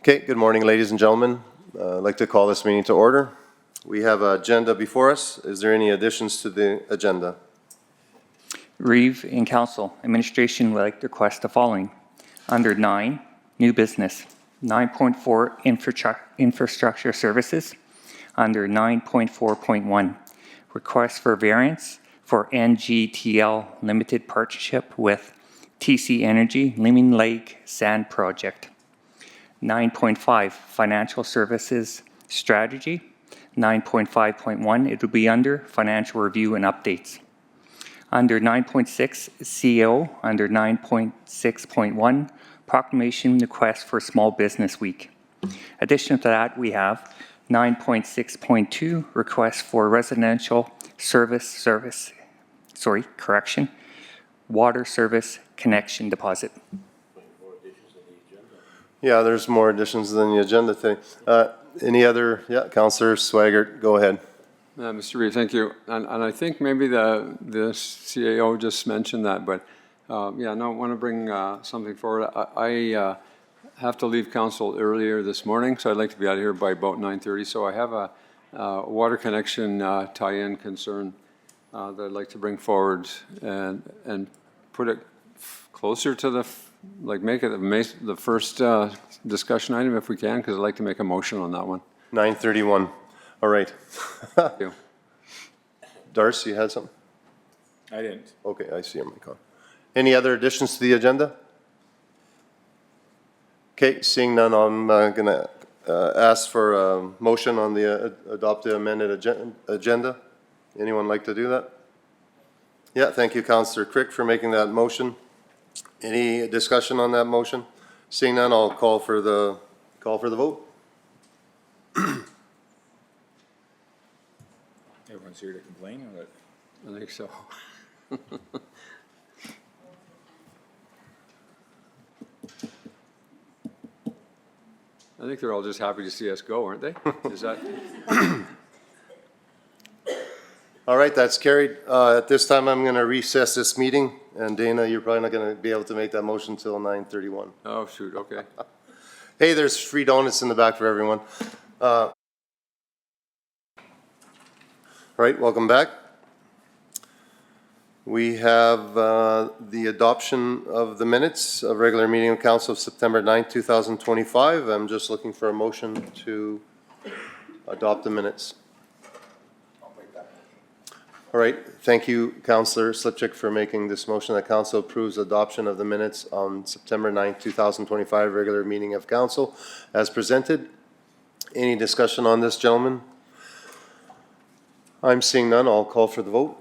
Okay, good morning, ladies and gentlemen. I'd like to call this meeting to order. We have an agenda before us. Is there any additions to the agenda? Reeve and Council, Administration would like to request the following. Under 9, New Business, 9.4 Infrastructure Services. Under 9.4.1, Request for Variance for NGTL Limited Partnership with TC Energy Lemon Lake Sand Project. 9.5, Financial Services Strategy. 9.5.1, it will be under Financial Review and Updates. Under 9.6, CEO. Under 9.6.1, Proclamation Request for Small Business Week. Addition to that, we have 9.6.2, Request for Residential Water Service Connection Deposit. Yeah, there's more additions than the agenda thing. Any other? Yeah, Councillor Swaggart, go ahead. Mr. Reeve, thank you. And I think maybe the CAO just mentioned that, but yeah, no, I want to bring something forward. I have to leave council earlier this morning, so I'd like to be out of here by about 9:30. So I have a water connection tie-in concern that I'd like to bring forward and put it closer to the, make it the first discussion item if we can, because I'd like to make a motion on that one. 9:31. All right. Thank you. Darcy, you had something? I didn't. Okay, I see your mic on. Any other additions to the agenda? Okay, seeing none, I'm going to ask for a motion on the adopt the amended agenda. Anyone like to do that? Yeah, thank you, Councillor Crick, for making that motion. Any discussion on that motion? Seeing none, I'll call for the vote. Everyone's here to complain or what? I think so. I think they're all just happy to see us go, aren't they? Is that? All right, that's carried. At this time, I'm going to recess this meeting. And Dana, you're probably not going to be able to make that motion until 9:31. Oh, shoot, okay. Hey, there's free donuts in the back for everyone. All right, welcome back. We have the adoption of the minutes of regular meeting of council of September 9th, 2025. I'm just looking for a motion to adopt the minutes. All right, thank you, Councillor Slipchik, for making this motion that council approves adoption of the minutes on September 9th, 2025, regular meeting of council as presented. Any discussion on this, gentlemen? I'm seeing none. I'll call for the vote.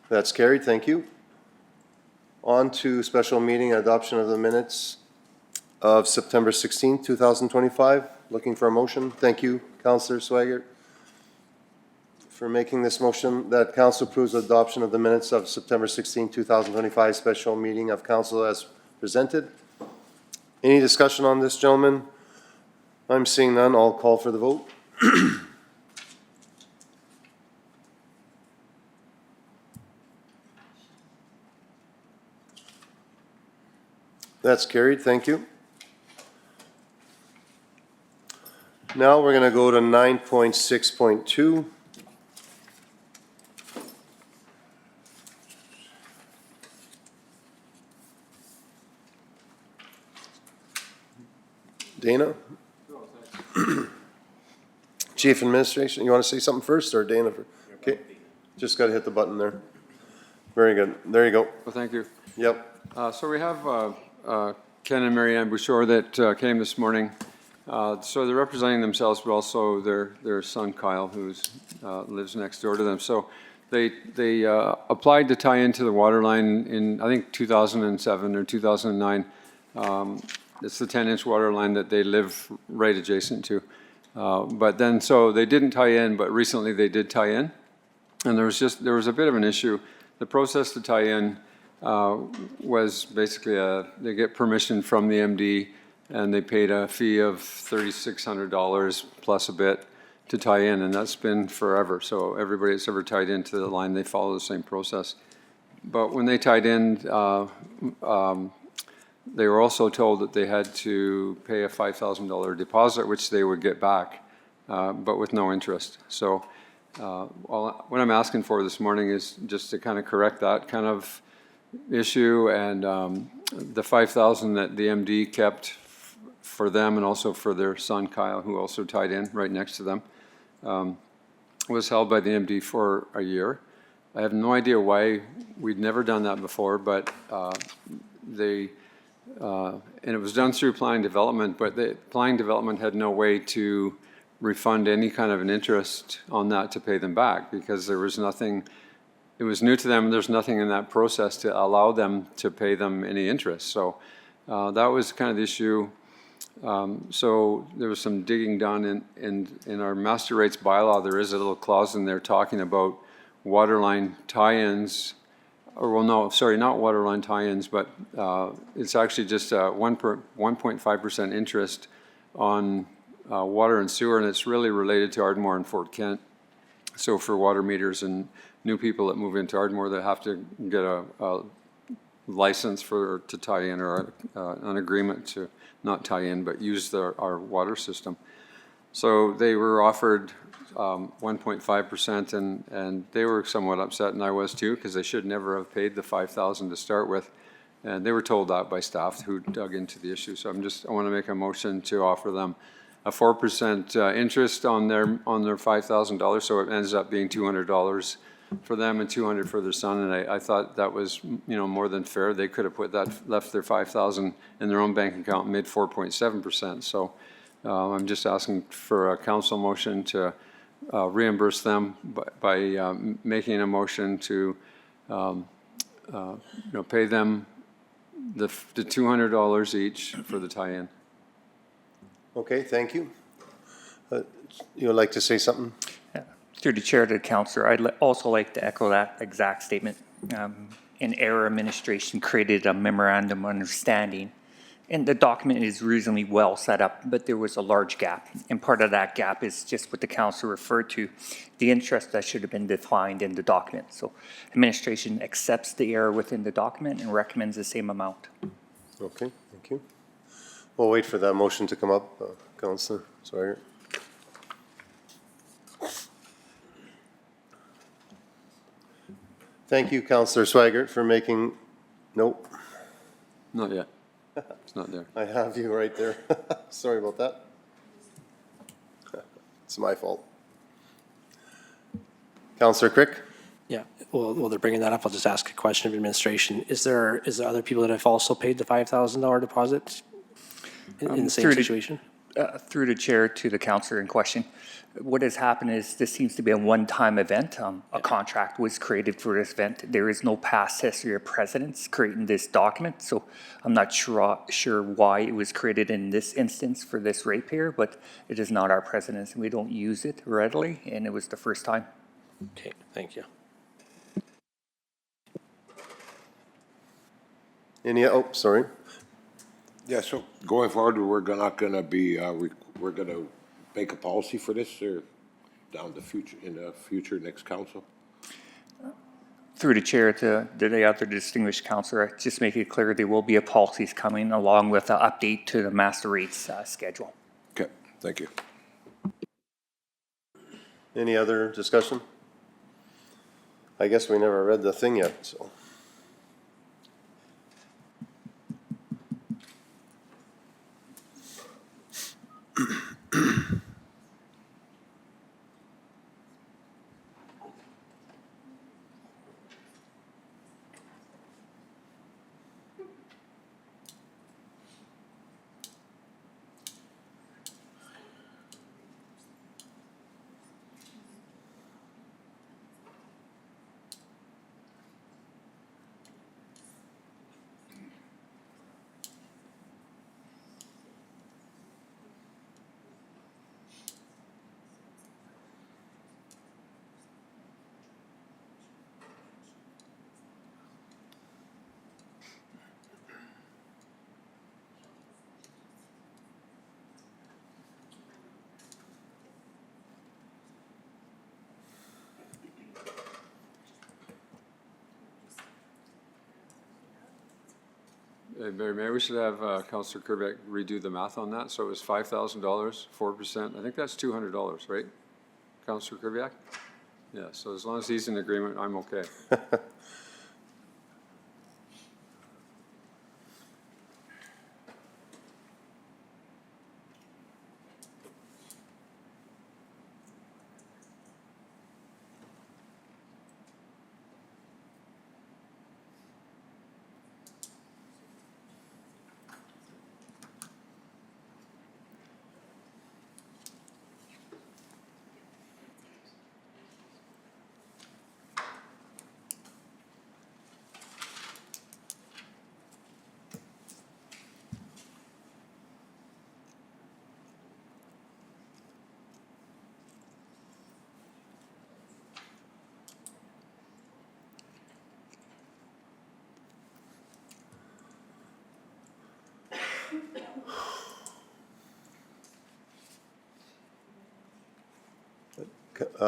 That's carried. Thank you. On to special meeting adoption of the minutes of September 16th, 2025. Looking for a motion. Thank you, Councillor Swaggart, for making this motion that council approves adoption of the minutes of September 16th, 2025 special meeting of council as presented. Any discussion on this, gentlemen? I'm seeing none. I'll call for the vote. That's carried. Thank you. Now we're going to go to 9.6.2. Dana? Chief Administration, you want to say something first or Dana? Okay, just got to hit the button there. Very good. There you go. Well, thank you. Yep. So we have Ken and Marianne Bouchard that came this morning. So they're representing themselves, but also their son Kyle, who lives next door to them. So they applied to tie into the water line in, I think, 2007 or 2009. It's the 10-inch water line that they live right adjacent to. But then, so they didn't tie in, but recently they did tie in. And there was a bit of an issue. The process to tie in was basically they get permission from the MD, and they paid a fee of $3,600 plus a bit. to tie in, and that's been forever. So everybody that's ever tied into the line, they follow the same process. But when they tied in, they were also told that they had to pay a $5,000 deposit, which they would get back, but with no interest. So what I'm asking for this morning is just to kind of correct that kind of issue, and the $5,000 that the MD kept for them and also for their son Kyle, who also tied in right next to them, was held by the MD for a year. I have no idea why we'd never done that before, but and it was done through planning development, but the planning development had no way to refund any kind of an interest on that to pay them back, because there was nothing, it was new to them, and there's nothing in that process to allow them to pay them any interest. So that was kind of the issue. So there was some digging done in our master rates bylaw. There is a little clause in there talking about waterline tie-ins, or well, no, sorry, not waterline tie-ins, but it's actually just 1.5% interest on water and sewer, and it's really related to Ardmore and Fort Kent. So for water meters and new people that move into Ardmore that have to get a license to tie in, or an agreement to not tie in but use our water system. So they were offered 1.5%, and they were somewhat upset, and I was too, because they should never have paid the $5,000 to start with, and they were told that by staff who dug into the issue. So I want to make a motion to offer them a 4% interest on their $5,000, so it ends up being $200 for them and $200 for their son, and I thought that was, you know, more than fair. They could have left their $5,000 in their own bank account and made 4.7%. So I'm just asking for a council motion to reimburse them by making a motion to pay them the $200 each for the tie-in. Okay, thank you. You would like to say something? Through the chair to the councillor, I'd also like to echo that exact statement. An error administration created a memorandum of understanding, and the document is reasonably well set up, but there was a large gap. And part of that gap is just what the council referred to, the interest that should have been defined in the document. So administration accepts the error within the document and recommends the same amount. Okay, thank you. We'll wait for that motion to come up, Councillor Swigert. Thank you, Councillor Swigert, for making, nope, Not yet. It's not there. I have you right there. Sorry about that. It's my fault. Councillor Crick? Yeah, well, they're bringing that up. I'll just ask a question of administration. Is there other people that have also paid the $5,000 deposit in the same situation? Through the chair to the councillor in question, what has happened is this seems to be a one-time event. A contract was created for this event. There is no past history of precedents creating this document, so I'm not sure why it was created in this instance for this ratepayer, but it is not our precedence, and we don't use it readily, and it was the first time. Okay, thank you. Oh, sorry. Yeah, so going forward, we're not gonna be, we're gonna make a policy for this, or down the future, in the future, next council? Through the chair to the other distinguished councillor, just make it clear there will be a policies coming along with an update to the master rates schedule. Okay, thank you. Any other discussion? I guess we never read the thing yet, so. Mayor, maybe we should have Councillor Kerbeck redo the math on that. So it was $5,000, 4%. I think that's $200, right? Councillor Kerbeck? Yeah, so as long as he's in agreement, I'm okay.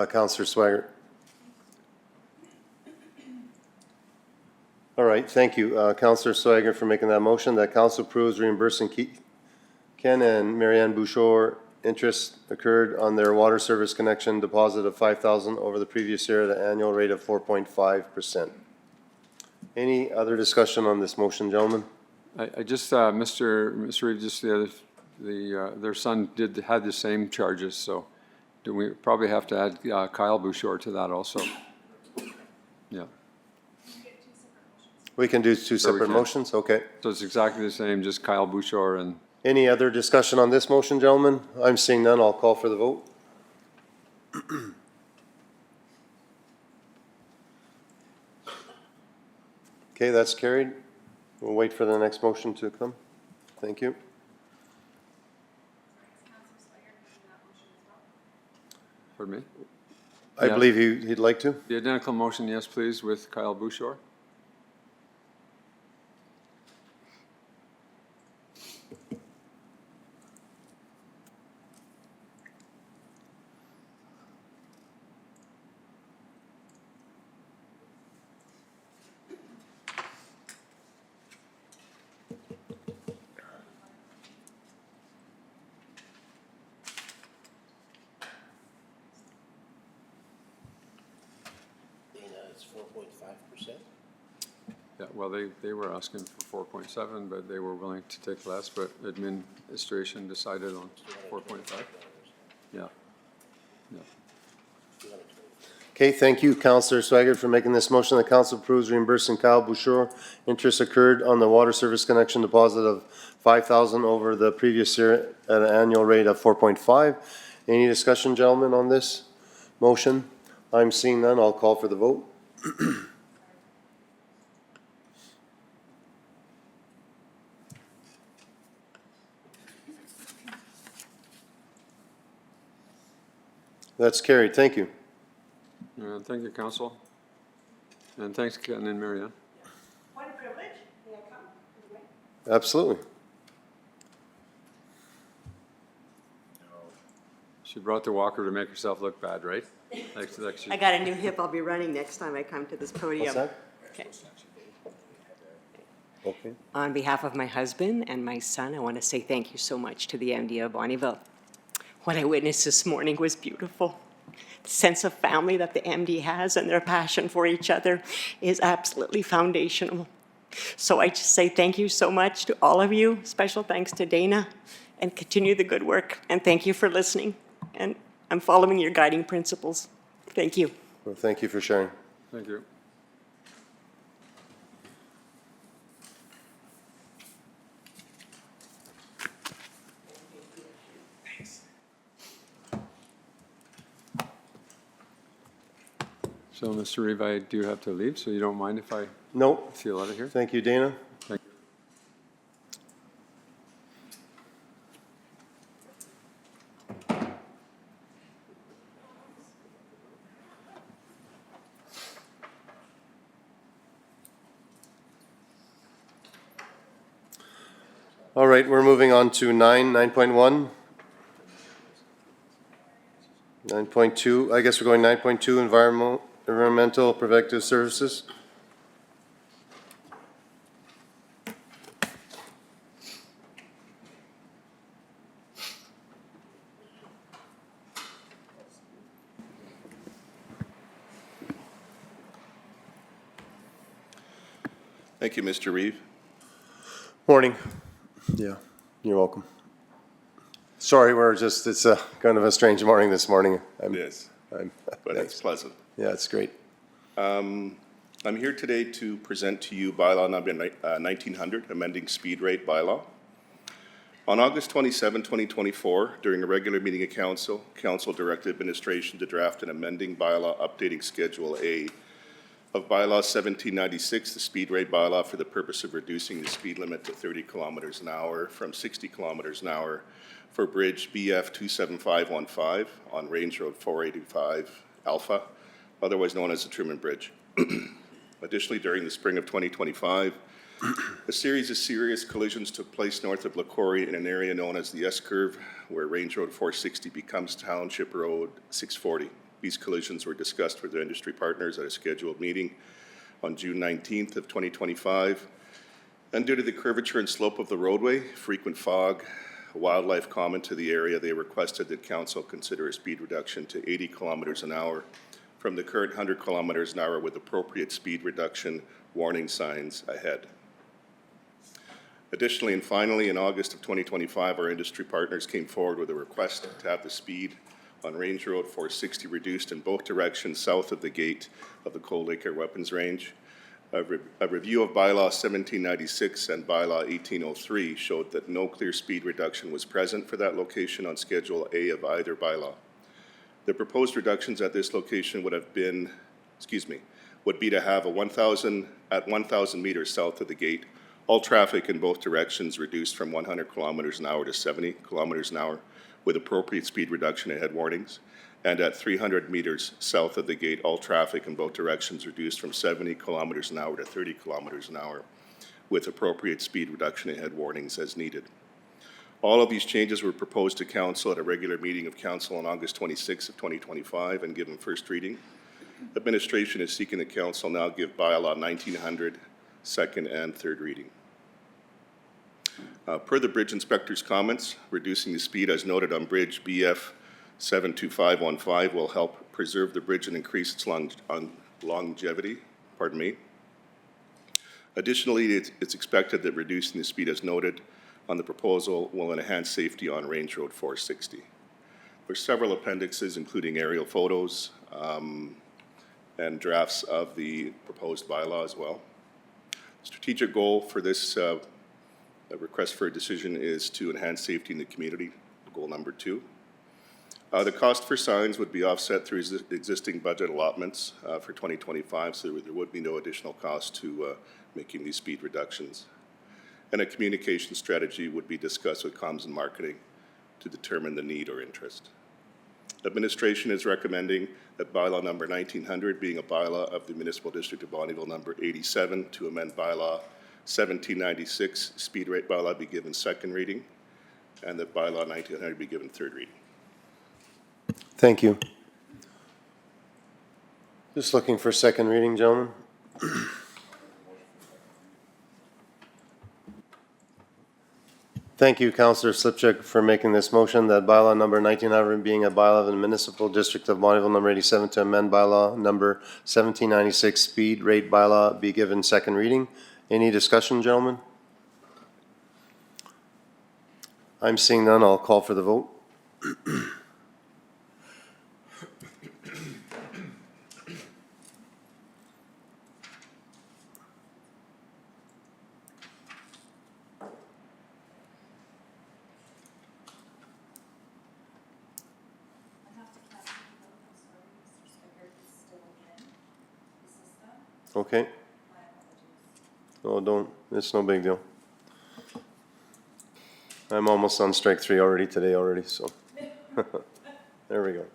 Counselor Swaggart. All right, thank you. Counselor Swaggart for making that motion that council approves reimbursing Ken and Marianne Bouchard interest occurred on their water service connection deposit of $5,000 over the previous year at an annual rate of 4.5%. Any other discussion on this motion, gentlemen? I just, Mr. Reeve, just their son had the same charges, so do we probably have to add Kyle Bouchard to that also? Yeah, We can do two Sure we separate can. motions, okay. so it's exactly the same, just Kyle Bouchard and, Any other discussion on this motion, gentlemen? I'm seeing none, I'll call for the vote. Okay, that's carried. We'll wait for the next motion to come. Thank you. pardon me? I Yeah. believe he'd like to. The identical motion, yes, please, with Kyle Bouchard. It's 4.5%. Yeah, well, they were asking for 4.7, but they were willing to take less, but administration decided on 4.5. Yeah, yeah. Okay, thank you, Councillor Swaggart, for making this motion. The council approves reimbursing Kyle Bouchard interest occurred on the water service connection deposit of $5,000 over the previous year at an annual rate of 4.5. Any discussion, gentlemen, on this motion? I'm seeing none. I'll call for the vote. That's carried. Thank you. Thank you, council. And thanks, Ken and Marianne. What a privilege. May I come? Absolutely. She brought the walker to make herself look bad, right? Like she, I got a new hip. I'll be running next time I come to this podium. What's that? Okay. Okay. On behalf of my husband and my son, I want to say thank you so much to the MD of Bonnyville. What I witnessed this morning was beautiful. The sense of family that the MD has and their passion for each other is absolutely foundational. So I just say thank you so much to all of you. Special thanks to Dana, and continue the good work. And thank you for listening. And I'm following your guiding principles. Thank you. Well, thank you for sharing. thank you. So, Mr. Reeve, I do have to leave, so you don't mind if I No, see you out of here? thank you, Dana. Thank you. All right, we're moving on to 9.1. 9.2, I guess we're going 9.2, environmental protective services. Thank you, Mr. Reeve. Morning. Yeah, you're welcome. Sorry, it's a kind of a strange morning this morning. It is, but Thanks. it's pleasant. Yeah, it's great. I'm here today to present to you bylaw number 1900, amending speed rate bylaw. On August 27, 2024, during a regular meeting of council, council directed administration to draft an amending bylaw updating Schedule A of bylaw 1796, the speed rate bylaw, for the purpose of reducing the speed limit to 30 kilometers an hour from 60 kilometers an hour for bridge BF 27515 on Range Road 485 Alpha, otherwise known as the Truman Bridge. Additionally, during the spring of 2025, a series of serious collisions took place north of Lacouri in an area known as the S-curve, where Range Road 460 becomes Township Road 640. These collisions were discussed with the industry partners at a scheduled meeting on June 19th of 2025. And due to the curvature and slope of the roadway, frequent fog, wildlife common to the area, they requested that council consider a speed reduction to 80 kilometers an hour from the current 100 kilometers an hour with appropriate speed reduction warning signs ahead. Additionally and finally, in August of 2025, our industry partners came forward with a request to have the speed on Range Road 460 reduced in both directions south of the gate of the Cold Lake Air Weapons Range. A review of bylaw 1796 and bylaw 1803 showed that no clear speed reduction was present for that location on Schedule A of either bylaw. The proposed reductions at this location would be to have a 1,000 meters south of the gate, all traffic in both directions reduced from 100 kilometers an hour to 70 kilometers an hour, with appropriate speed reduction ahead warnings, and at 300 meters south of the gate, all traffic in both directions reduced from 70 kilometers an hour to 30 kilometers an hour, with appropriate speed reduction ahead warnings as needed. All of these changes were proposed to council at a regular meeting of council on August 26 of 2025 and given first reading. Administration is seeking that council now give bylaw 1900 second and third reading. Per the bridge inspector's comments, reducing the speed as noted on bridge BF 72515 will help preserve the bridge and increase its longevity. Additionally, it's expected that reducing the speed as noted on the proposal will enhance safety on Range Road 460. There's several appendixes, including aerial photos and drafts of the proposed bylaw as well. Strategic goal for this request for a decision is to enhance safety in the community, goal number 2. The cost for signs would be offset through existing budget allotments for 2025, so there would be no additional cost to making these speed reductions. And a communication strategy would be discussed with comms and marketing to determine the need or interest. Administration is recommending that bylaw number 1900, being a bylaw of the Municipal District of Bonnyville number 87, to amend bylaw 1796, speed rate bylaw, be given second reading, and that bylaw 1900 be given third reading. Thank you. Just looking for second reading, gentlemen. Thank you, Councillor Slipchuk, for making this motion that bylaw number 1900 being a bylaw of the Municipal District of Bonnyville number 87 to amend bylaw number 1796 speed rate bylaw be given second reading. Any discussion, gentlemen? I'm seeing none. I'll call for the vote. Okay. Oh, don't. It's no big deal. I'm almost on strike 3 already, so. There we go.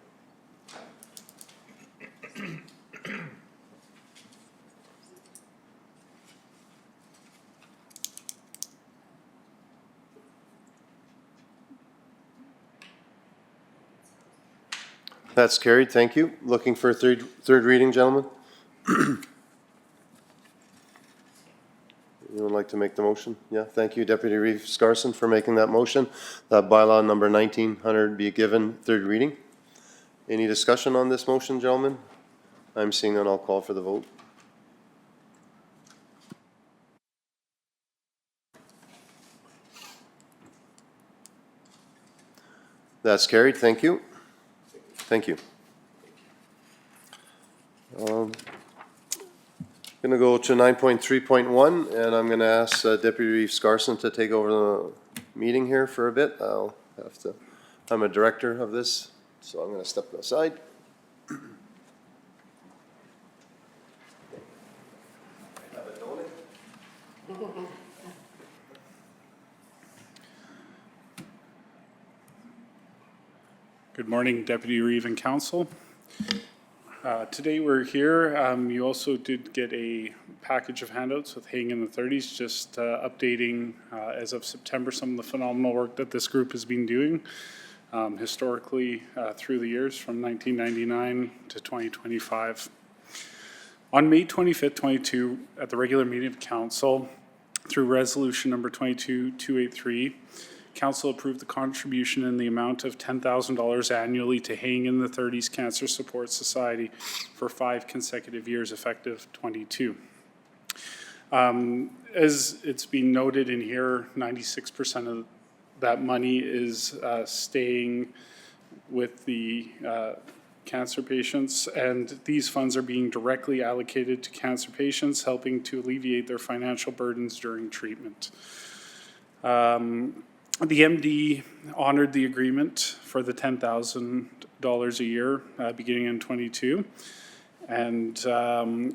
That's carried. Thank you. Looking for a third reading, gentlemen? You would like to make the motion? Yeah, thank you, Deputy Reeve Scarson, for making that motion. That bylaw number 1900 be given third reading. Any discussion on this motion, gentlemen? I'm seeing none. I'll call for the vote. That's carried, thank you. Thank you. Going to go to 9.3.1, and I'm going to ask Deputy Reeve Scarson to take over the meeting here for a bit. I'm a director of this, so I'm going to step aside. Good morning, Deputy Reeve and Council. Today we're here. You also did get a package of handouts with Haying in the 30s, just updating as of September some of the phenomenal work that this group has been doing historically through the years from 1999 to 2025. On May 25th, 22, at the regular meeting of Council, through resolution number 22283, Council approved the contribution in the amount of $10,000 annually to Haying in the 30s Cancer Support Society for 5 consecutive years effective 22. As it's been noted in here, 96% of that money is staying with the cancer patients, and these funds are being directly allocated to cancer patients, helping to alleviate their financial burdens during treatment. The MD honored the agreement for the $10,000 a year beginning in 22. And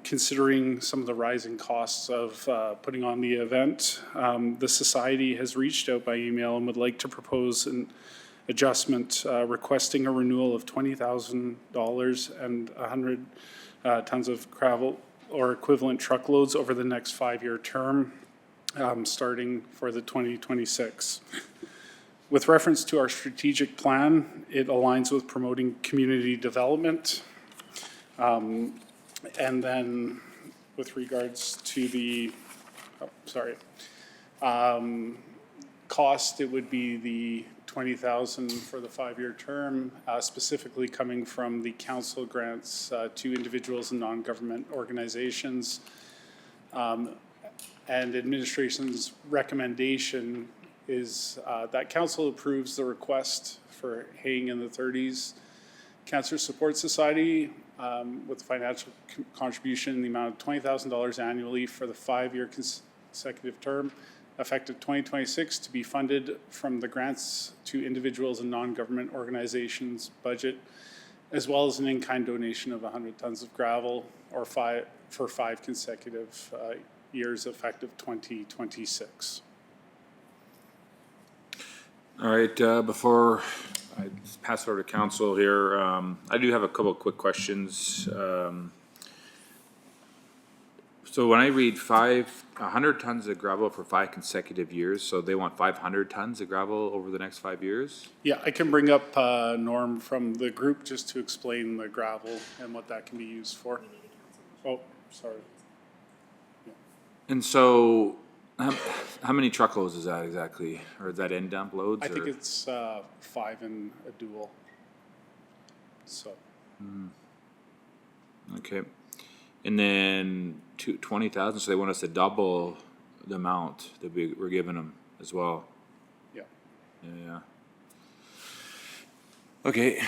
considering some of the rising costs of putting on the event, the Society has reached out by email and would like to propose an adjustment requesting a renewal of $20,000 and 100 tons of gravel or equivalent truckloads over the next 5-year term, starting for the 2026. With reference to our strategic plan, it aligns with promoting community development. And then with regards to the, cost, it would be the $20,000 for the 5-year term, specifically coming from the council grants to individuals and non-government organizations. And administration's recommendation is that council approves the request for Haying in the 30s Cancer Support Society with financial contribution in the amount of $20,000 annually for the 5-year consecutive term, effective 2026, to be funded from the grants to individuals and non-government organizations budget, as well as an in-kind donation of 100 tons of gravel or for 5 consecutive years effective 2026. All right, before I pass it over to council here, I do have a couple of quick questions. So when I read 100 tons of gravel for 5 consecutive years, so they want 500 tons of gravel over the next 5 years? Yeah, I can bring up Norm from the group just to explain the gravel and what that can be used for. Oh, sorry. And so, how many truckloads is that exactly? Or is that end dump loads? I think or? it's 5 in a dual. So. Okay. And then 20,000, so they want us to double the amount that we're giving them as well. Yeah. Yeah. Okay.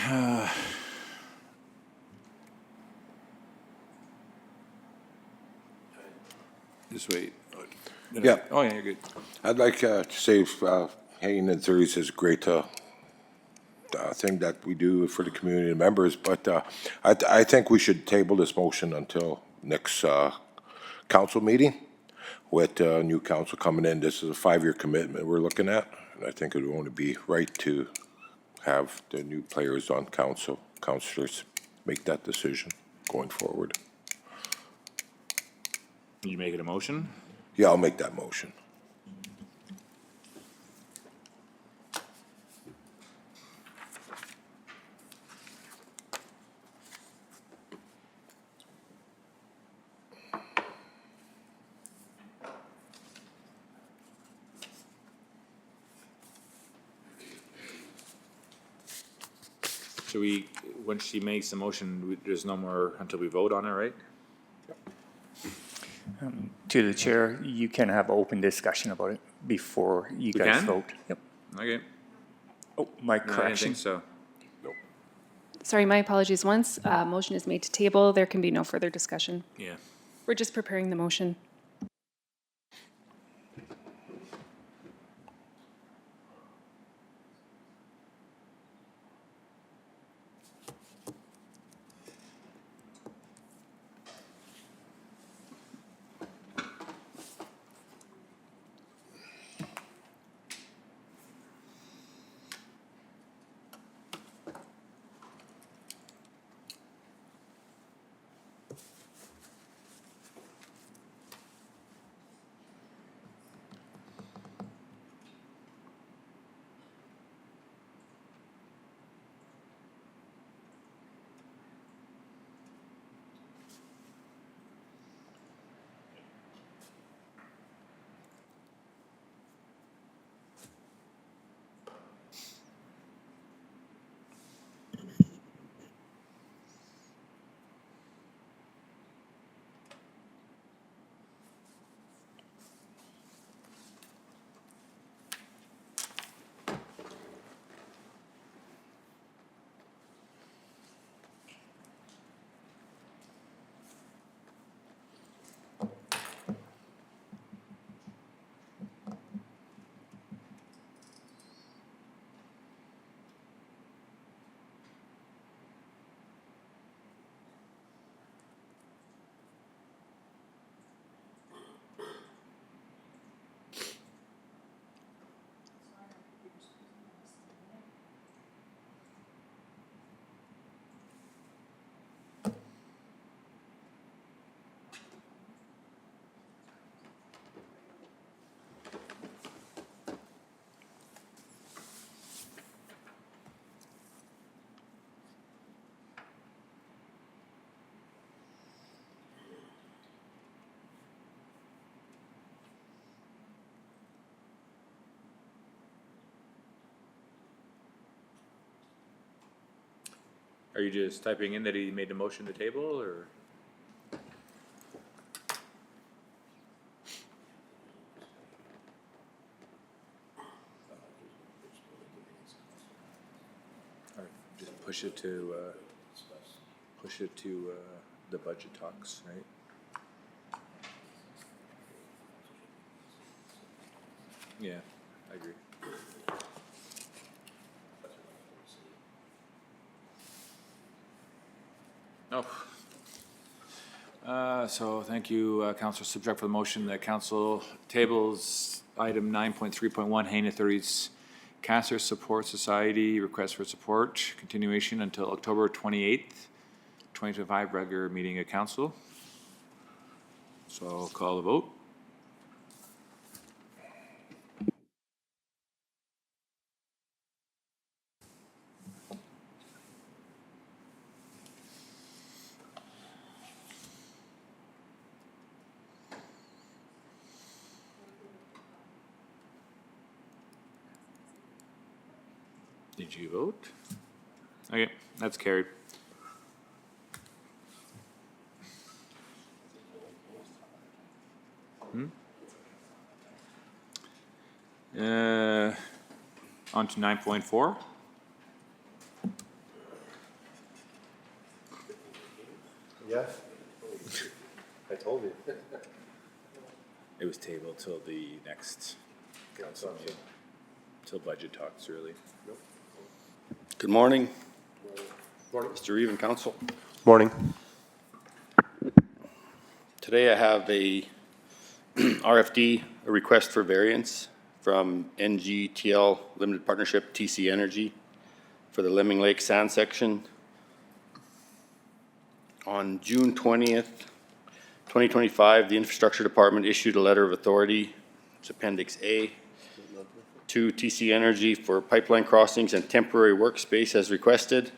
Just wait. Yeah. Oh, yeah, you're good. I'd like to say Haying in the 30s is a great thing that we do for the community members, but I think we should table this motion until next council meeting with new council coming in. This is a 5-year commitment we're looking at, and I think it would only be right to have the new players on council, councillors, make that decision going forward. You making a motion? Yeah, I'll make that motion. Should we, when she makes the motion, there's no more until we vote on it, right? To the chair, you can have open discussion about it before you guys can? vote. Yep. Okay. Oh, my No, I didn't correction. think so. Sorry, my apologies. Once a motion is made to table, there can be no further discussion. Yeah. We're just preparing the motion. Are you just typing in that he made the motion to table, or? Or just push it to the budget talks, right? Yeah, I agree. Oh. So thank you, Councilor Subject, for the motion that council tables item 9.3.1, Hain Authorities Cancer Support Society request for support continuation until October 28th, 2025 regular meeting of council. So I'll call the vote. Did you vote? Okay, that's carried. On to 9.4. Yeah. I told you. It was tabled till the next council meeting, till budget talks, really. Good morning. Mr. Reeve and Council. Morning. Today I have a RFD, a request for variance from NGTL Limited Partnership TC Energy for the Lemming Lake Sand Section. On June 20th, 2025, the Infrastructure Department issued a letter of authority, it's Appendix A, to TC Energy for pipeline crossings and temporary workspace as requested.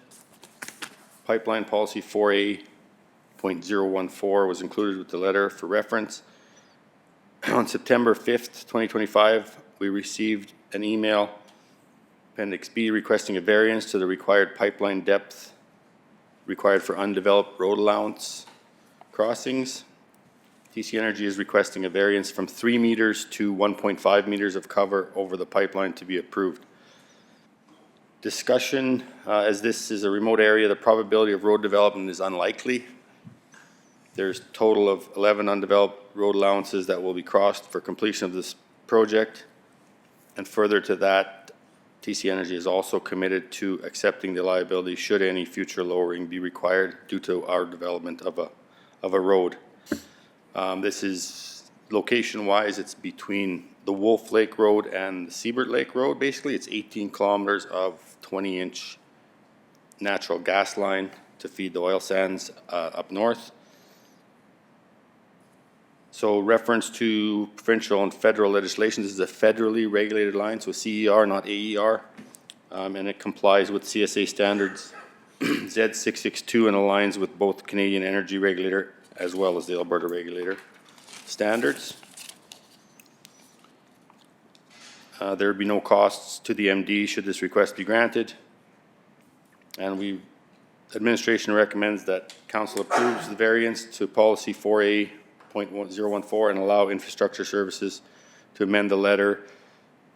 Pipeline Policy 4A.014 was included with the letter for reference. On September 5th, 2025, we received an email, Appendix B, requesting a variance to the required pipeline depth required for undeveloped road allowance crossings. TC Energy is requesting a variance from 3 meters to 1.5 meters of cover over the pipeline to be approved. Discussion, as this is a remote area, the probability of road development is unlikely. There's a total of 11 undeveloped road allowances that will be crossed for completion of this project. And further to that, TC Energy is also committed to accepting the liability should any future lowering be required due to our development of a road. This is location-wise, it's between the Wolf Lake Road and the Siebert Lake Road. Basically, it's 18 kilometers of 20-inch natural gas line to feed the oil sands up north. So reference to provincial and federal legislation, this is a federally regulated line, so CER, not AER, and it complies with CSA standards Z662 and aligns with both Canadian Energy Regulator as well as the Alberta Regulator standards. There would be no costs to the MD should this request be granted. And administration recommends that council approves the variance to policy 4A.014 and allow infrastructure services to amend the letter,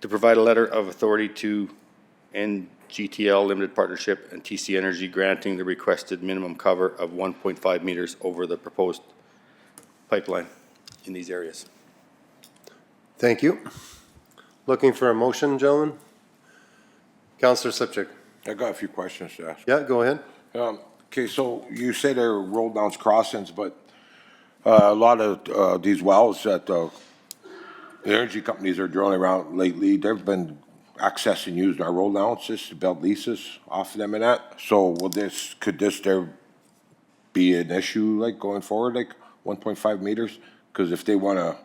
to provide a letter of authority to NGTL Limited Partnership and TC Energy granting the requested minimum cover of 1.5 meters over the proposed pipeline in these areas. Thank you. Looking for a motion, gentlemen? Councillor Slipchik. I got a few questions to ask. Yeah, go ahead. Okay, so you say there are roll downs crossings, but a lot of these wells that the energy companies are drilling around lately, they've been accessing using our roll downs just to build leases off of them and that. So could this there be an issue like going forward, like 1.5 meters? Because if they want to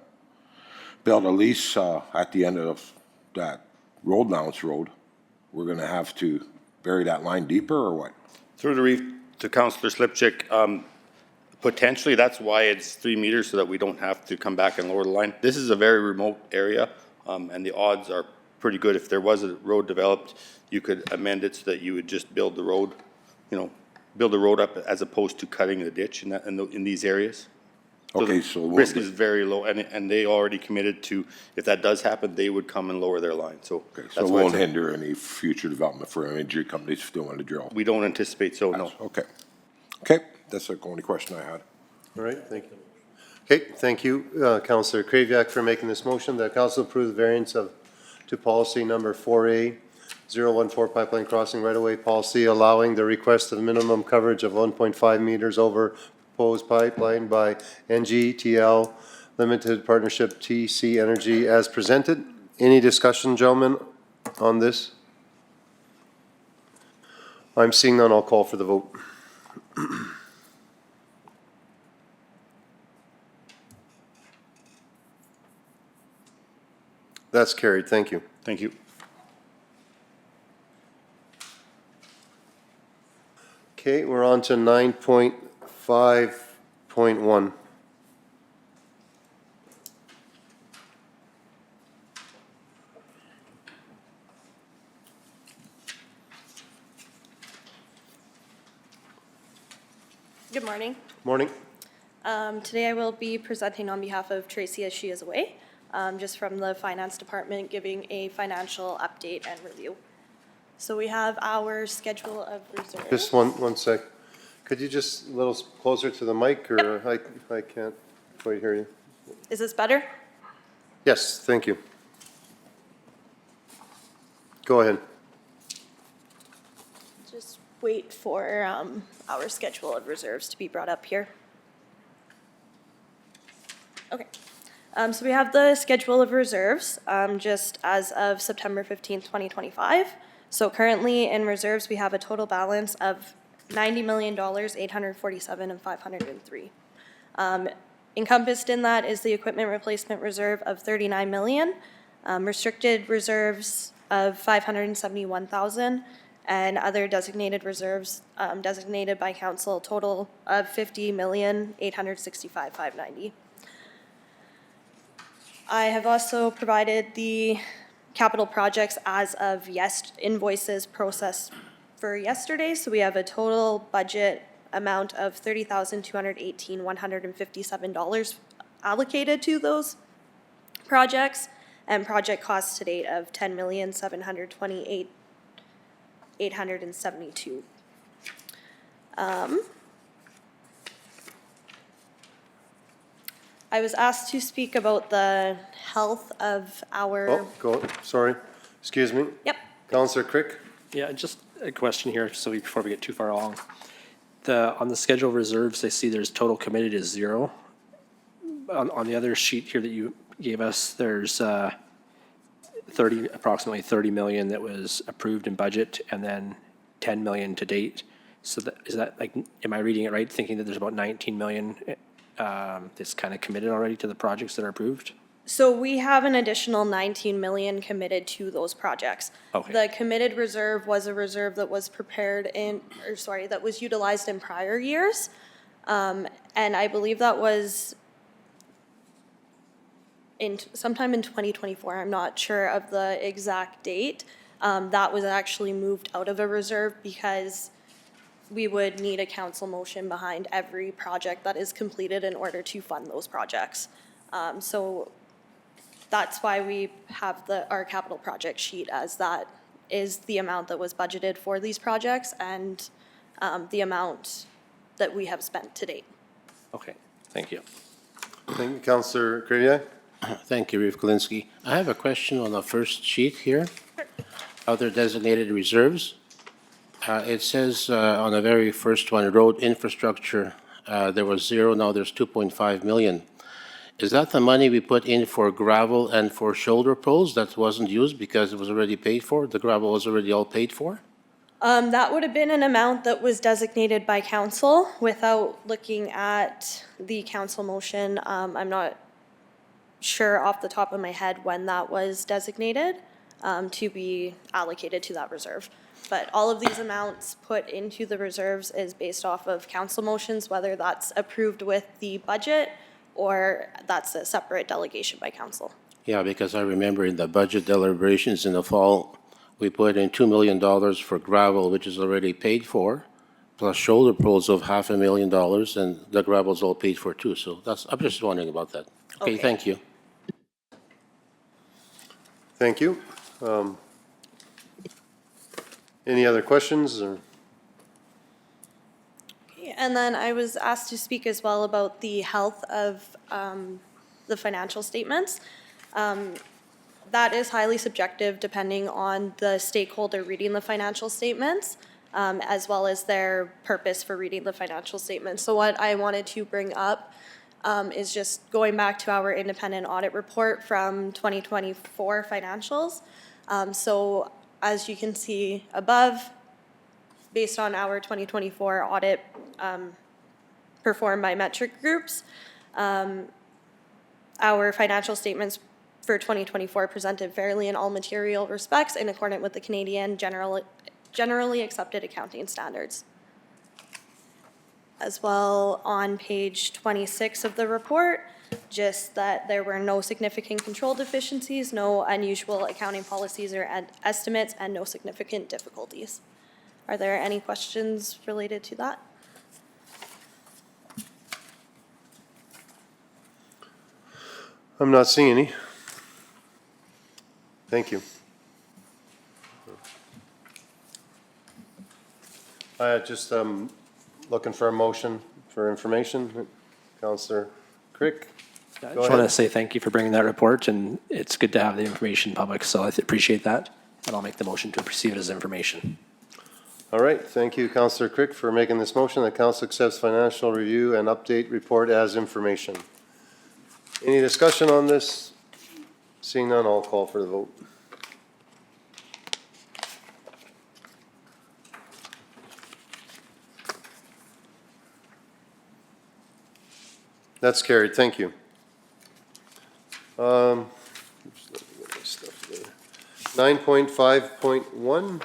build a lease at the end of that roll downs road, we're going to have to bury that line deeper or what? Through the reef to Councillor Slipchik, potentially that's why it's 3 meters so that we don't have to come back and lower the line. This is a very remote area and the odds are pretty good. If there was a road developed, you could amend it so that you would just build the road, build the road up as opposed to cutting the ditch in these areas. Okay, so the risk is very low, and they already committed to, if that does happen, they would come and lower their line, so. Okay, so that's it why won't it's- hinder any future development for energy companies if they want to drill? We don't anticipate so, no. Okay. Okay, that's the only question I had. All right, thank you. Okay, thank you, Councillor Kraviak, for making this motion. The council approves the variance to policy number 4A.014 pipeline crossing right-of-way policy, allowing the request of minimum coverage of 1.5 meters over proposed pipeline by NGTL Limited Partnership TC Energy as presented. Any discussion, gentlemen, on this? I'm seeing none. I'll call for the vote. That's carried. Thank you. Thank you. Okay, we're on to 9.5.1. Good morning. Morning. Today I will be presenting on behalf of Tracy as she is away, just from the Finance Department giving a financial update and review. So we have our schedule of reserves. Just one sec. Could you just a little closer to the mic, or I can't quite hear you? Is this better? Yes, thank you. Go ahead. Just wait for our schedule of reserves to be brought up here. Okay. So we have the schedule of reserves just as of September 15th, 2025. So currently in reserves, we have a total balance of $90,847,503. Encompassed in that is the equipment replacement reserve of $39 million, restricted reserves of $571,000, and other designated reserves designated by council, total of $50,865,590. I have also provided the capital projects as of invoices processed for yesterday. So we have a total budget amount of $30,218,157 allocated to those projects, and project costs to date of $10,728,000 $872. I was asked to speak about the health of our, Sorry, excuse me. yep, Counselor Crick? Yeah, just a question here, before we get too far along. On the schedule of reserves, I see there's total committed is 0. On the other sheet here that you gave us, there's approximately 30 million that was approved in budget and then 10 million to date. So is that like, am I reading it right, thinking that there's about 19 million that's kind of committed already to the projects that are approved? so we have an additional 19 million committed to those projects. Okay. The committed reserve was a reserve that was that was utilized in prior years. And I believe that was sometime in 2024, I'm not sure of the exact date. That was actually moved out of a reserve because we would need a council motion behind every project that is completed in order to fund those projects. So that's why we have our capital project sheet, as that is the amount that was budgeted for these projects and the amount that we have spent to date. Okay, thank you. Thank you, Counselor Crevier. Thank you, Reeve Kalinsky. I have a question on the first sheet here. Other designated reserves. It says on the very first one, road infrastructure, there was 0, now there's 2.5 million. Is that the money we put in for gravel and for shoulder poles that wasn't used because it was already paid for? The gravel was already all paid for? That would have been an amount that was designated by council. Without looking at the council motion, I'm not sure off the top of my head when that was designated to be allocated to that reserve. But all of these amounts put into the reserves is based off of council motions, whether that's approved with the budget or that's a separate delegation by council. Yeah, because I remember in the budget deliberations in the fall, we put in $2 million for gravel, which is already paid for, plus shoulder poles of $500,000, and the gravel's all paid for too. So I'm just wondering about that. Okay, thank you. Thank you. Any other questions or? And then I was asked to speak as well about the health of the financial statements. That is highly subjective depending on the stakeholder reading the financial statements, as well as their purpose for reading the financial statements. So what I wanted to bring up is just going back to our independent audit report from 2024 financials. So as you can see above, based on our 2024 audit performed by metric groups, our financial statements for 2024 presented fairly in all material respects in accordance with the Canadian generally accepted accounting standards. As well, on page 26 of the report, just that there were no significant control deficiencies, no unusual accounting policies or estimates, and no significant difficulties. Are there any questions related to that? I'm not seeing any. Thank you. Just looking for a motion for information. Counselor Crick. I just want to say thank you for bringing that report, and it's good to have the information public, so I appreciate that. And I'll make the motion to receive it as information. All right, thank you, Counselor Crick, for making this motion. The council accepts financial review and update report as information. Any discussion on this? Seeing none, I'll call for the vote. That's carried, thank you. 9.5.1.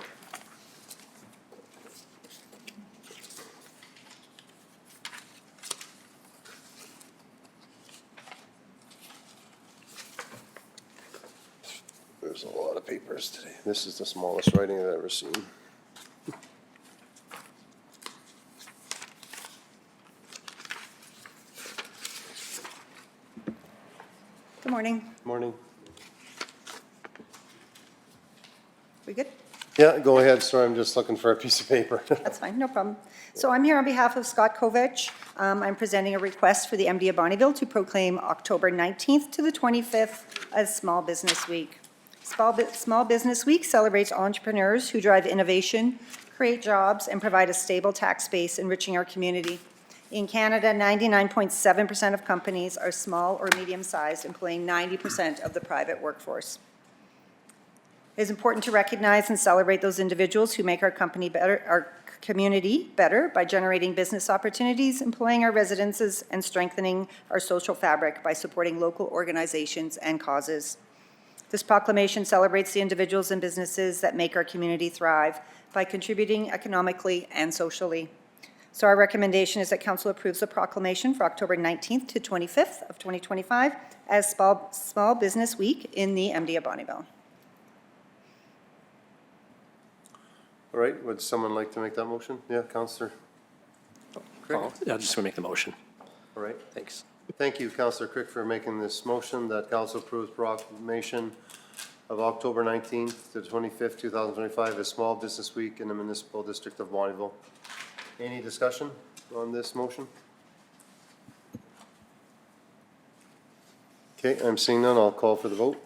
There's a lot of papers today. This is the smallest writing I've ever seen. Good morning. Morning. We good? Yeah, go ahead, sorry, I'm just looking for a piece of paper. That's fine, no problem. So I'm here on behalf of Scott Kovich. I'm presenting a request for the MD of Bonneville to proclaim October 19th to the 25th as Small Business Week. Small Business Week celebrates entrepreneurs who drive innovation, create jobs, and provide a stable tax base, enriching our community. In Canada, 99.7% of companies are small or medium-sized, employing 90% of the private workforce. It is important to recognize and celebrate those individuals who make our company better, our community better by generating business opportunities, employing our residents, and strengthening our social fabric by supporting local organizations and causes. This proclamation celebrates the individuals and businesses that make our community thrive by contributing economically and socially. So our recommendation is that Council approves the proclamation for October 19th to 25th of 2025 as Small Business Week in the MD of Bonneville. All right, would someone like to make that motion? Yeah, Councillor. I'll just make the motion. All right. Thanks. Thank you, Councillor Crick, for making this motion that Council approves proclamation of October 19th to 25th, 2025 as Small Business Week in the Municipal District of Bonneville. Any discussion on this motion? Okay, I'm seeing none. I'll call for the vote.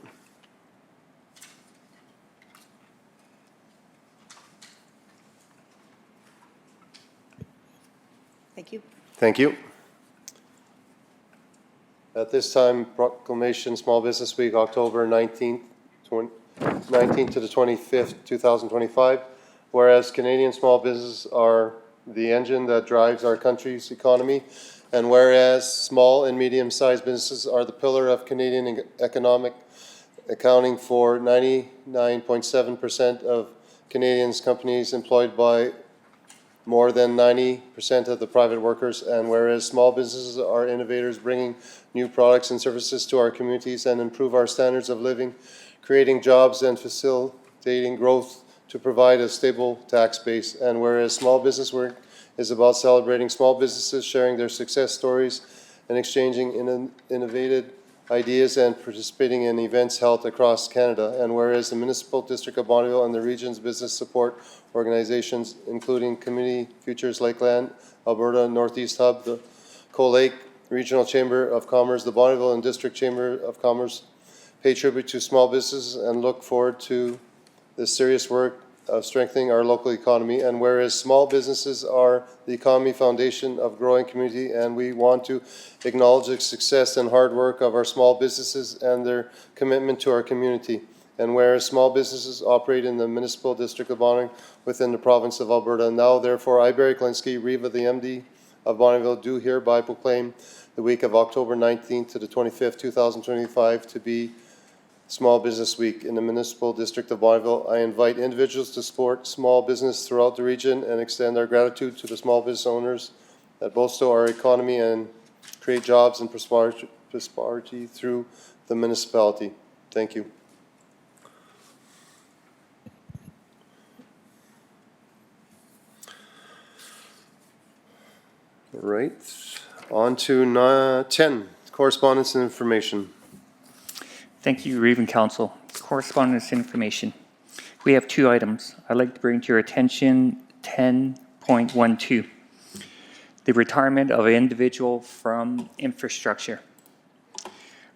Thank you. Thank you. At this time, proclamation Small Business Week, October 19th to the 25th, 2025. Whereas Canadian small businesses are the engine that drives our country's economy, and whereas small and medium-sized businesses are the pillar of Canadian economic, accounting for 99.7% of Canadians' companies employed by more than 90% of the private workers, and whereas small businesses are innovators bringing new products and services to our communities and improve our standards of living, creating jobs and facilitating growth to provide a stable tax base, and whereas Small Business Week is about celebrating small businesses, sharing their success stories, and exchanging innovative ideas and participating in events held across Canada, and whereas the Municipal District of Bonneville and the region's business support organizations, including Community Futures Lakeland, Alberta Northeast Hub, the Cold Lake Regional Chamber of Commerce, the Bonneville and District Chamber of Commerce, pay tribute to small businesses and look forward to the serious work of strengthening our local economy. And whereas small businesses are the economy foundation of growing community, and we want to acknowledge the success and hard work of our small businesses and their commitment to our community. And whereas small businesses operate in the Municipal District of Bonneville within the province of Alberta, now therefore I, Barry Klinsky, Reva, the MD of Bonneville, do hereby proclaim the week of October 19th to the 25th, 2025 to be Small Business Week in the Municipal District of Bonneville. I invite individuals to support small business throughout the region and extend our gratitude to the small business owners that bolster our economy and create jobs and prosperity through the municipality. Thank you. All right, on to 10, correspondence and information. Thank you, Raven Council. Correspondence information. We have two items. I'd like to bring to your attention 10.12, the retirement of an individual from infrastructure.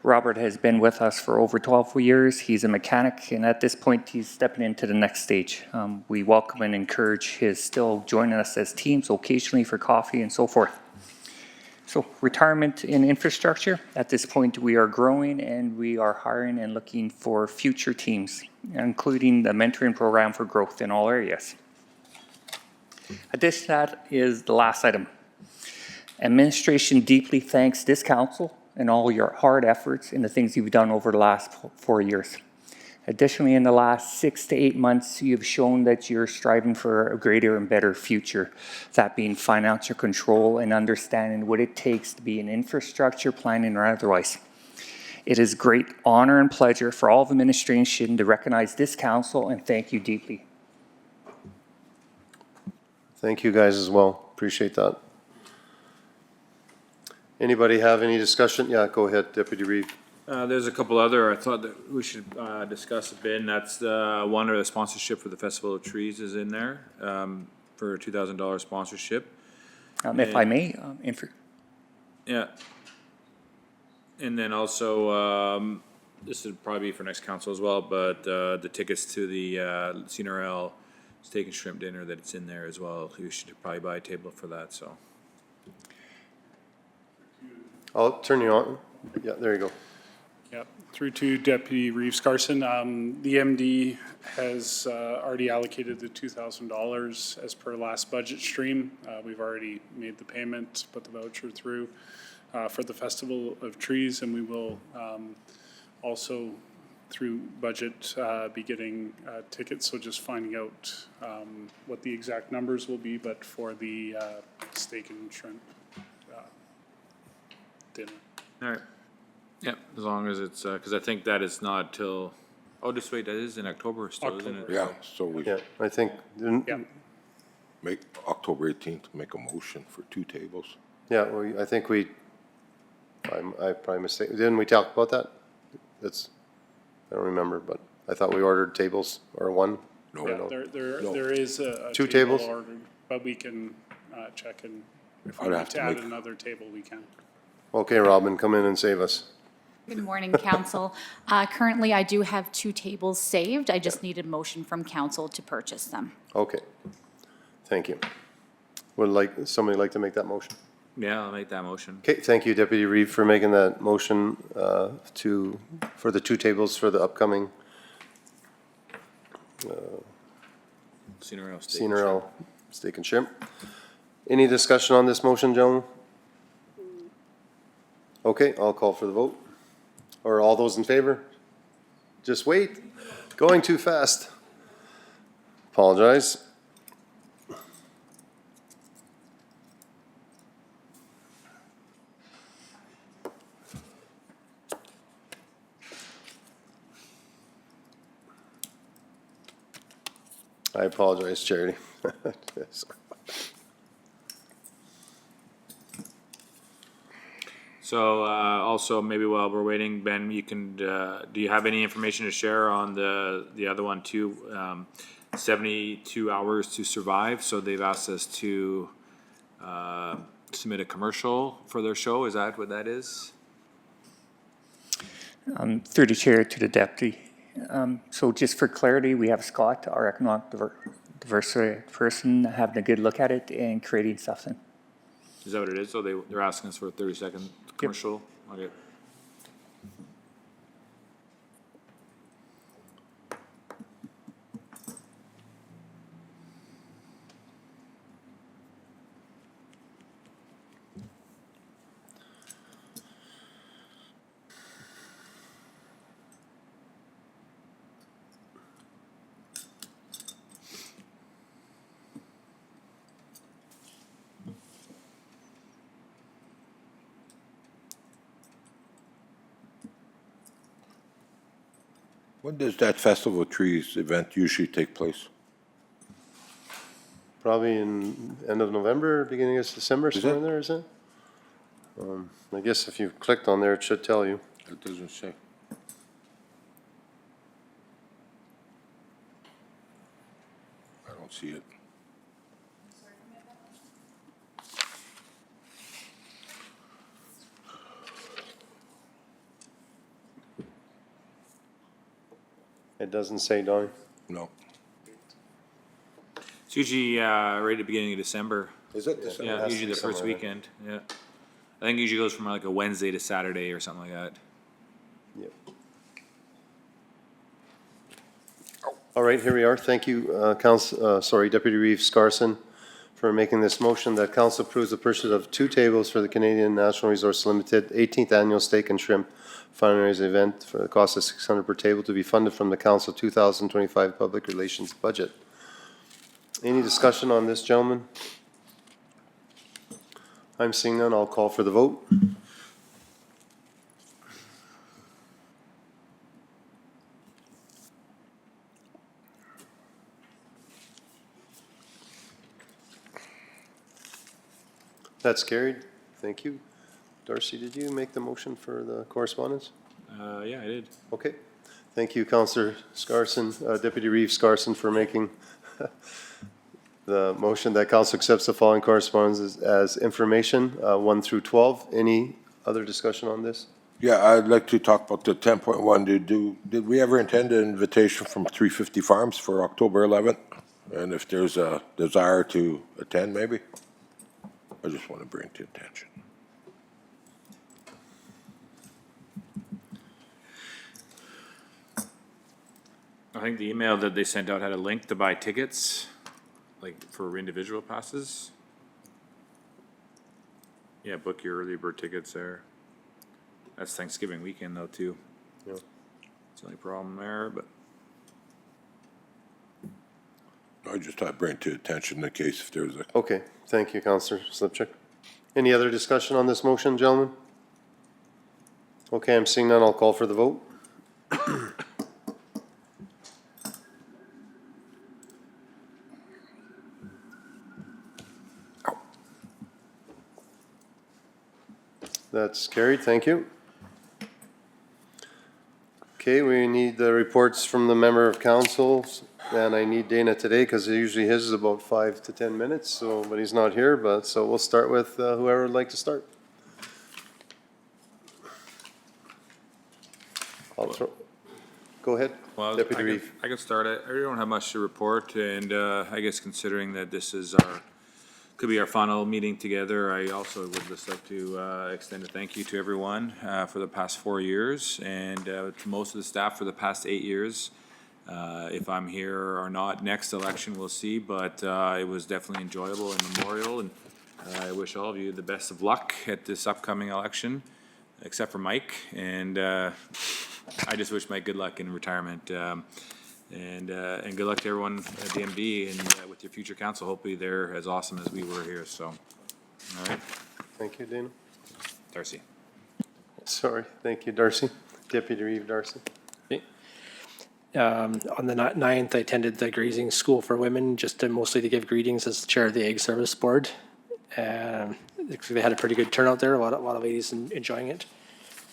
Robert has been with us for over 12 years. He's a mechanic, and at this point, he's stepping into the next stage. We welcome and encourage his still joining us as teams occasionally for coffee and so forth. So retirement in infrastructure. At this point, we are growing and we are hiring and looking for future teams, including the mentoring program for growth in all areas. Addition to that is the last item. Administration deeply thanks this council and all your hard efforts and the things you've done over the last 4 years. Additionally, in the last 6 to 8 months, you've shown that you're striving for a greater and better future, that being financial control and understanding what it takes to be in infrastructure planning or otherwise. It is great honor and pleasure for all of administration to recognize this council and thank you deeply. Thank you guys as well. Appreciate that. Anybody have any discussion? Yeah, go ahead, Deputy Reeve. There's a couple other, I thought that we should discuss a bit, and that's the one, or the sponsorship for the Festival of Trees is in there, for a $2,000 sponsorship. If I may, Yeah. And then also, this would probably be for next council as well, but the tickets to the CNRL steak and shrimp dinner, that it's in there as well. You should probably buy a table for that, so. I'll turn you on. Yeah, there you go. Yep, through to Deputy Reeves Carson. The MD has already allocated the $2,000 as per last budget stream. We've already made the payment, put the voucher through for the Festival of Trees, and we will also, through budget, be getting tickets, so just finding out what the exact numbers will be, but for the steak and shrimp dinner. All right. Yep, as long as it's, because I think that is not till, oh, just wait, that is in October still, isn't it? Yeah, so we Yeah, I think, Yeah. make October 18th, make a motion for 2 tables. yeah, I think I probably mistake, didn't we talk about that? I don't remember, but I thought we ordered tables, or one. No. Yeah, no. there is a Two table tables? ordered, but we can check, and if we I'd need have to to add make- another table, we can. Okay, Robin, come in and save us. Good morning, council. Currently, I do have 2 tables saved. I just needed motion from council to purchase them. Okay, thank you. Would somebody like to make that motion? Yeah, I'll make that motion. Okay, thank you, Deputy Reeve, for making that motion for the 2 tables for the upcoming CNRL steak. CNRL steak and shrimp. Any discussion on this motion, gentlemen? Okay, I'll call for the vote. Or all those in favor? Just wait, going too fast. Apologize. I apologize, Charity. So, also, maybe while we're waiting, Ben, you can, do you have any information to share on the other one too? 72 Hours to Survive, so they've asked us to submit a commercial for their show, is that what that is? through the chair to the deputy. So just for clarity, we have Scott, our economic diversity person, having a good look at it and creating something. Is that what it is? So they're asking us for a 30-second commercial? Okay. When does that Festival of Trees event usually take place? Probably in end of November, beginning of December, somewhere it? in there, is it? I guess if you clicked on there, it should tell you. It doesn't say. I don't see it. It doesn't say, Donnie. No. It's usually right at the beginning of December. Is it? December? Yeah, has to usually be the first somewhere. weekend, yeah. I think it usually goes from like a Wednesday to Saturday or something like that. Yep. All right, here we are. Thank you, Deputy Reeves Carson, for making this motion that council approves the purchase of 2 tables for the Canadian Natural Resource Limited 18th Annual Steak and Shrimp fundraising event for the cost of $600 per table to be funded from the council 2025 Public Relations budget. Any discussion on this, gentlemen? I'm seeing none. I'll call for the vote. That's carried. Thank you. Darcy, did you make the motion for the correspondence? Yeah, I did. Okay. Thank you, Counselor Scarson, Deputy Reeve Scarson, for making the motion that council accepts the following correspondence as information, 1 through 12. Any other discussion on this? Yeah, I'd like to talk about the 10.1. Did we ever intend an invitation from 350 Farms for October 11th? And if there's a desire to attend, maybe? I just want to bring it to attention. I think the email that they sent out had a link to buy tickets, like for individual passes. Yeah, book your early bird tickets there. That's Thanksgiving weekend though, too. Yeah. It's the only problem there, but I just thought I'd bring it to attention in case if there's a... Okay, thank you, Counselor Slipchuk. Any other discussion on this motion, gentlemen? Okay, I'm seeing none. I'll call for the vote. That's carried. Thank you. Okay, we need the reports from the member of council, and I need Dana today because usually his is about 5 to 10 minutes. So, but he's not here. So we'll start with whoever would like to start. Go ahead, well, Deputy Reeve. I can start. I really don't have much to report, and I guess considering that this is could be our final meeting together, I also would just like to extend a thank you to everyone for the past 4 years, and to most of the staff for the past 8 years. If I'm here or not next election, we'll see, but it was definitely enjoyable and memorial, and I wish all of you the best of luck at this upcoming election, except for Mike, and I just wish Mike good luck in retirement. And good luck to everyone at the MD and with your future council. Hopefully they're as awesome as we were here, so. All right. Thank you, Dana. Darcy. Sorry, thank you, Darcy. Deputy Reeve Darcy. On the 9th, I attended the grazing school for women, just mostly to give greetings as the chair of the Ag Service Board. They had a pretty good turnout there, a lot of ladies enjoying it.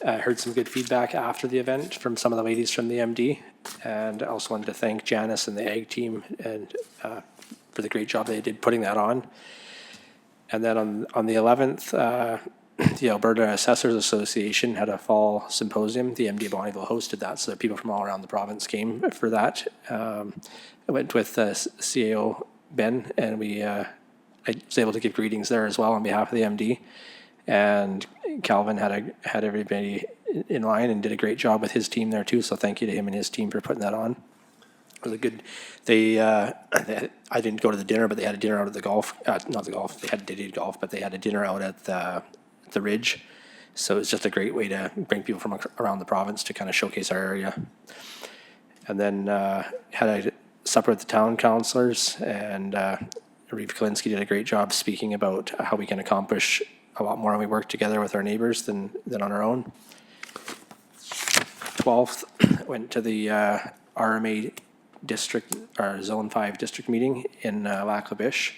I heard some good feedback after the event from some of the ladies from the MD, and I also wanted to thank Janice and the Ag team and for the great job they did putting that on. And then on the 11th, the Alberta Assessors Association had a fall symposium. The MD of Bonnyville hosted that, so that people from all around the province came for that. I went with CAO Ben, and I was able to give greetings there as well on behalf of the MD. And Calvin had everybody in line and did a great job with his team there too. So thank you to him and his team for putting that on. It was a good. I didn't go to the dinner, but they had a dinner out at the golf. Not the golf. They did golf, but they had a dinner out at the Ridge. So it was just a great way to bring people from around the province to kind of showcase our area. And then had a supper with the town councillors, and Reeve Kalinsky did a great job speaking about how we can accomplish a lot more when we work together with our neighbors than on our own. 12th, went to the RMA district, or Zone 5 district meeting in Lac La Biche.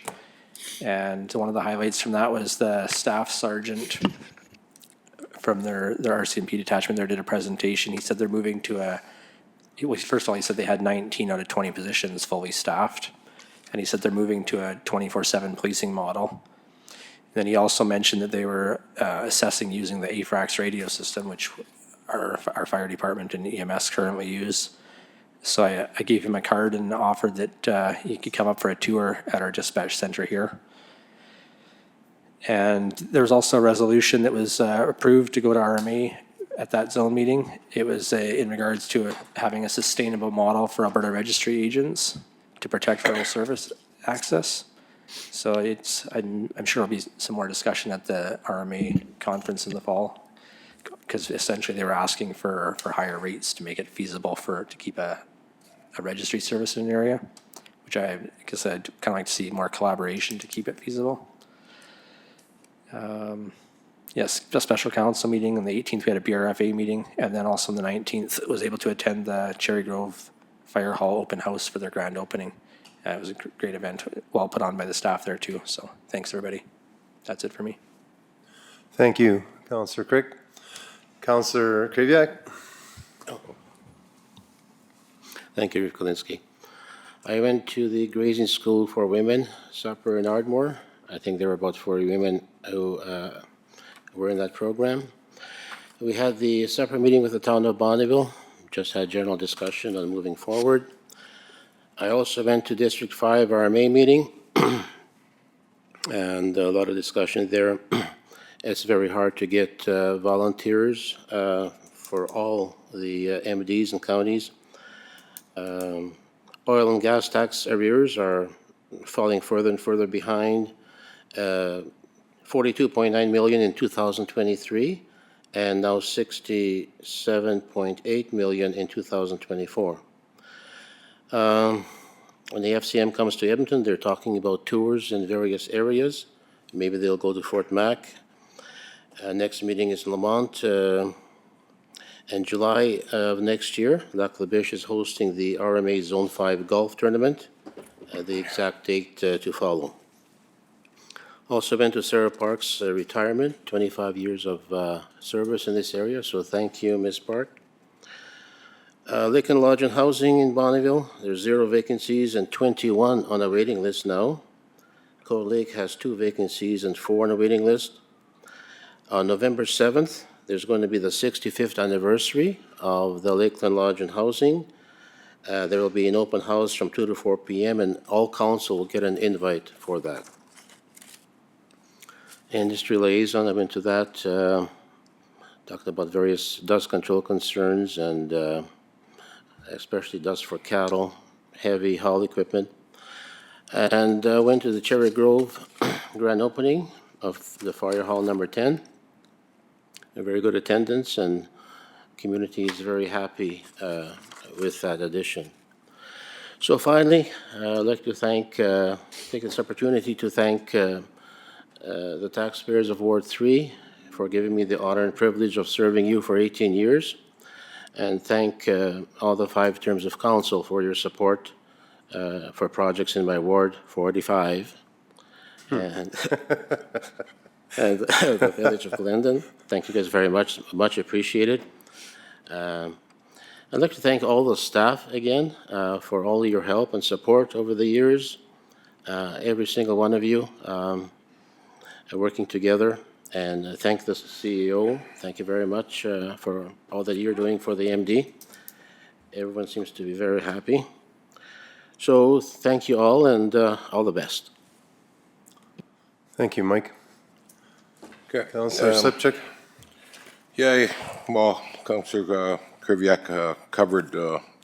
And one of the highlights from that was the staff sergeant from their RCMP detachment there did a presentation. He said they're moving to first of all, he said they had 19 out of 20 positions fully staffed. And he said they're moving to a 24/7 policing model. Then he also mentioned that they were assessing using the AFRAX radio system, which our fire department and EMS currently use. So I gave him a card and offered that he could come up for a tour at our dispatch center here. And there was also a resolution that was approved to go to RMA at that zone meeting. It was in regards to having a sustainable model for Alberta registry agents to protect federal service access. So I'm sure there'll be some more discussion at the RMA conference in the fall, because essentially they were asking for higher rates to make it feasible to keep a registry service in an area, which guess I'd kind of like to see more collaboration to keep it feasible. Yes, a special council meeting. On the 18th, we had a BRFA meeting, and then also on the 19th, was able to attend the Cherry Grove Fire Hall open house for their grand opening. It was a great event, well put on by the staff there too. So thanks, everybody. That's it for me. Thank you, Councillor Crick. Councillor Kraviak. Thank you, Reeve Kalinsky. I went to the grazing school for women supper in Ardmore. I think there were about 40 women who were in that program. We had the supper meeting with the town of Bonneville, just had general discussion on moving forward. I also went to District 5 RMA meeting, and a lot of discussion there. It's very hard to get volunteers for all the MDs and counties. Oil and gas tax arrears are falling further and further behind. 42.9 million in 2023, and now 67.8 million in 2024. When the FCM comes to Edmonton, they're talking about tours in various areas. Maybe they'll go to Fort Mac. Next meeting is Lamont. In July of next year, Lac La Biche is hosting the RMA Zone 5 Golf Tournament. The exact date to follow. Also went to Sarah Park's retirement, 25 years of service in this area, so thank you, Ms. Park. Lincoln Lodge and Housing in Bonneville, there's 0 vacancies and 21 on a waiting list now. Cold Lake has 2 vacancies and 4 on a waiting list. On November 7th, there's going to be the 65th anniversary of the Lakeland Lodge and Housing. There will be an open house from 2 to 4 p.m. and all council will get an invite for that. Industry liaison, I went to that, talked about various dust control concerns and especially dust for cattle, heavy haul equipment. And went to the Cherry Grove grand opening of the fire hall number 10. A very good attendance and community is very happy with that addition. So finally, I'd like to take this opportunity to thank the taxpayers of Ward 3 for giving me the honor and privilege of serving you for 18 years, and thank all the 5 terms of council for your support for projects in my Ward 45 and, and the village of Glendon. Thank you guys very much, much appreciated. I'd like to thank all the staff again for all of your help and support over the years, every single one of you. Working together, and thank the CEO. Thank you very much for all that you're doing for the MD. Everyone seems to be very happy. So thank you all, and all the best. Thank you, Mike. Okay. Councillor Sipchik. Yeah, well, Councillor Krivyak covered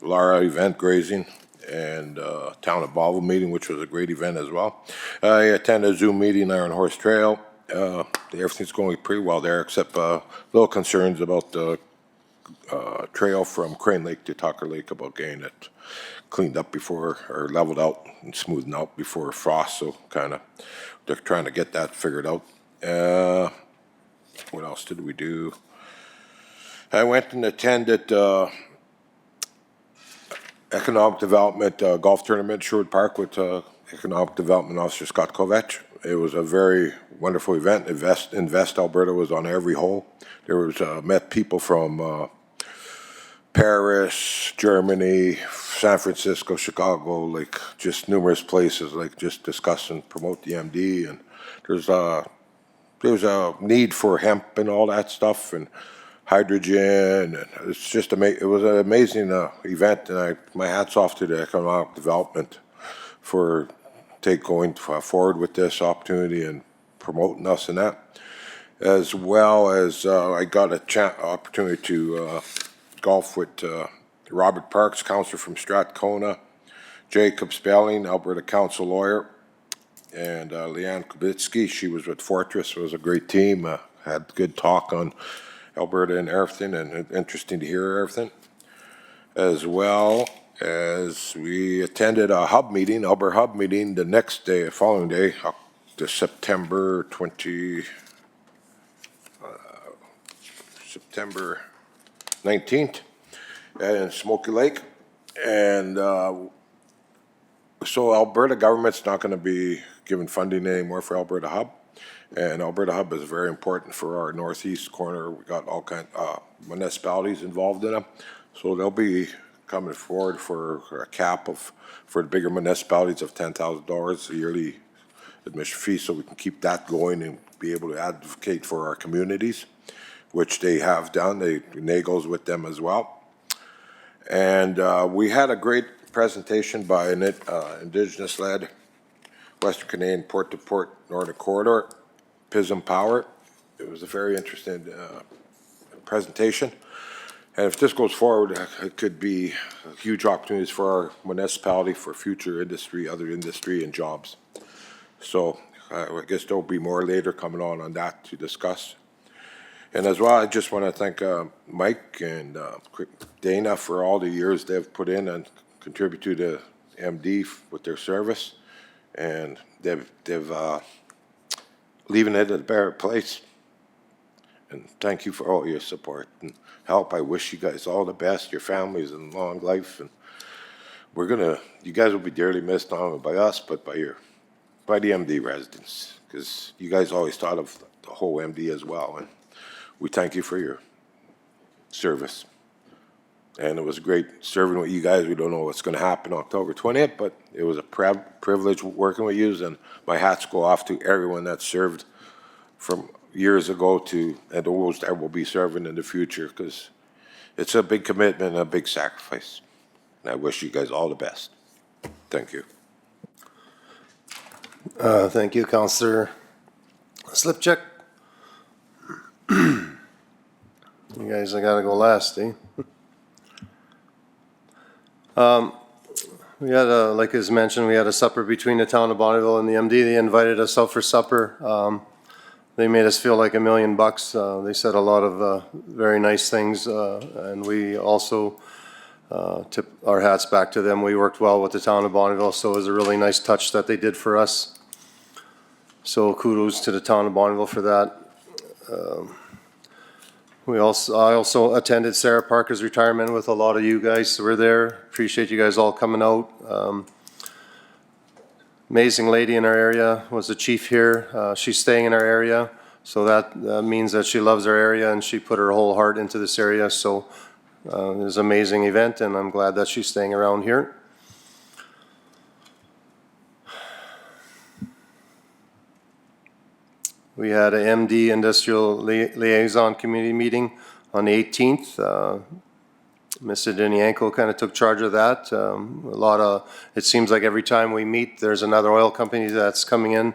Lara event grazing and Town of Bonneville meeting, which was a great event as well. I attended a Zoom meeting there on Horse Trail. Everything's going pretty well there, except little concerns about the trail from Crane Lake to Tucker Lake, about getting it cleaned up before, or leveled out and smoothed out before frost, so kind of they're trying to get that figured out. What else did we do? I went and attended Economic Development Golf Tournament, Sherwood Park, with Economic Development Officer Scott Kovach. It was a very wonderful event. Invest Alberta was on every hole. There was met people from Paris, Germany, San Francisco, Chicago, like just numerous places, like just discuss and promote the MD. And there's a need for hemp and all that stuff, and hydrogen, and it's just it was an amazing event, and my hat's off to the Economic Development for going forward with this opportunity and promoting us in that, as well as I got a opportunity to golf with Robert Parks, councillor from Strathcona, Jacob Spelling, Alberta council lawyer, and Leanne Kubitsky. She was with Fortress. It was a great team. Had good talk on Alberta and everything, and interesting to hear everything. As well as we attended a hub meeting, Alberta hub meeting, the next day, following day, the September 19th in Smoky Lake. And so Alberta government's not going to be giving funding anymore for Alberta Hub. And Alberta Hub is very important for our northeast corner. We got all kinds of municipalities involved in them. So they'll be coming forward for a cap of, for the bigger municipalities of $10,000 a yearly admission fee, so we can keep that going and be able to advocate for our communities, which they have done. They goes with them as well. And we had a great presentation by an Indigenous-led Western Canadian Port-to-Port Northern Corridor, PISM Power. It was a very interesting presentation. And if this goes forward, it could be huge opportunities for our municipality, for future industry, other industry and jobs. So I guess there'll be more later coming on that to discuss. And as well, I just want to thank Mike and Dana for all the years they've put in and contribute to the MD with their service. And they've leaving it at a better place. And thank you for all your support and help. I wish you guys all the best, your families, and long life. And you guys will be dearly missed, not only by us, but by the MD residents, because you guys always thought of the whole MD as well. And we thank you for your service. And it was great serving with you guys. We don't know what's going to happen October 20th, but it was a privilege working with you. And my hats go off to everyone that served from years ago and those that will be serving in the future, because it's a big commitment and a big sacrifice. And I wish you guys all the best. Thank you. Thank you, Councillor Slipchuk. You guys, I gotta go last, eh? We had like as mentioned, we had a supper between the town of Bonneville and the MD. They invited us out for supper. They made us feel like $1 million. They said a lot of very nice things, and we also tip our hats back to them. We worked well with the town of Bonneville, so it was a really nice touch that they did for us. So kudos to the town of Bonneville for that. I also attended Sarah Parker's retirement with a lot of you guys who were there. Appreciate you guys all coming out. Amazing lady in our area, was the chief here. She's staying in our area, so that means that she loves our area and she put her whole heart into this area. So it was an amazing event, and I'm glad that she's staying around here. We had a MD Industrial Liaison Committee meeting on the 18th. Mr. Denianko kind of took charge of that. It seems like every time we meet, there's another oil company that's coming in.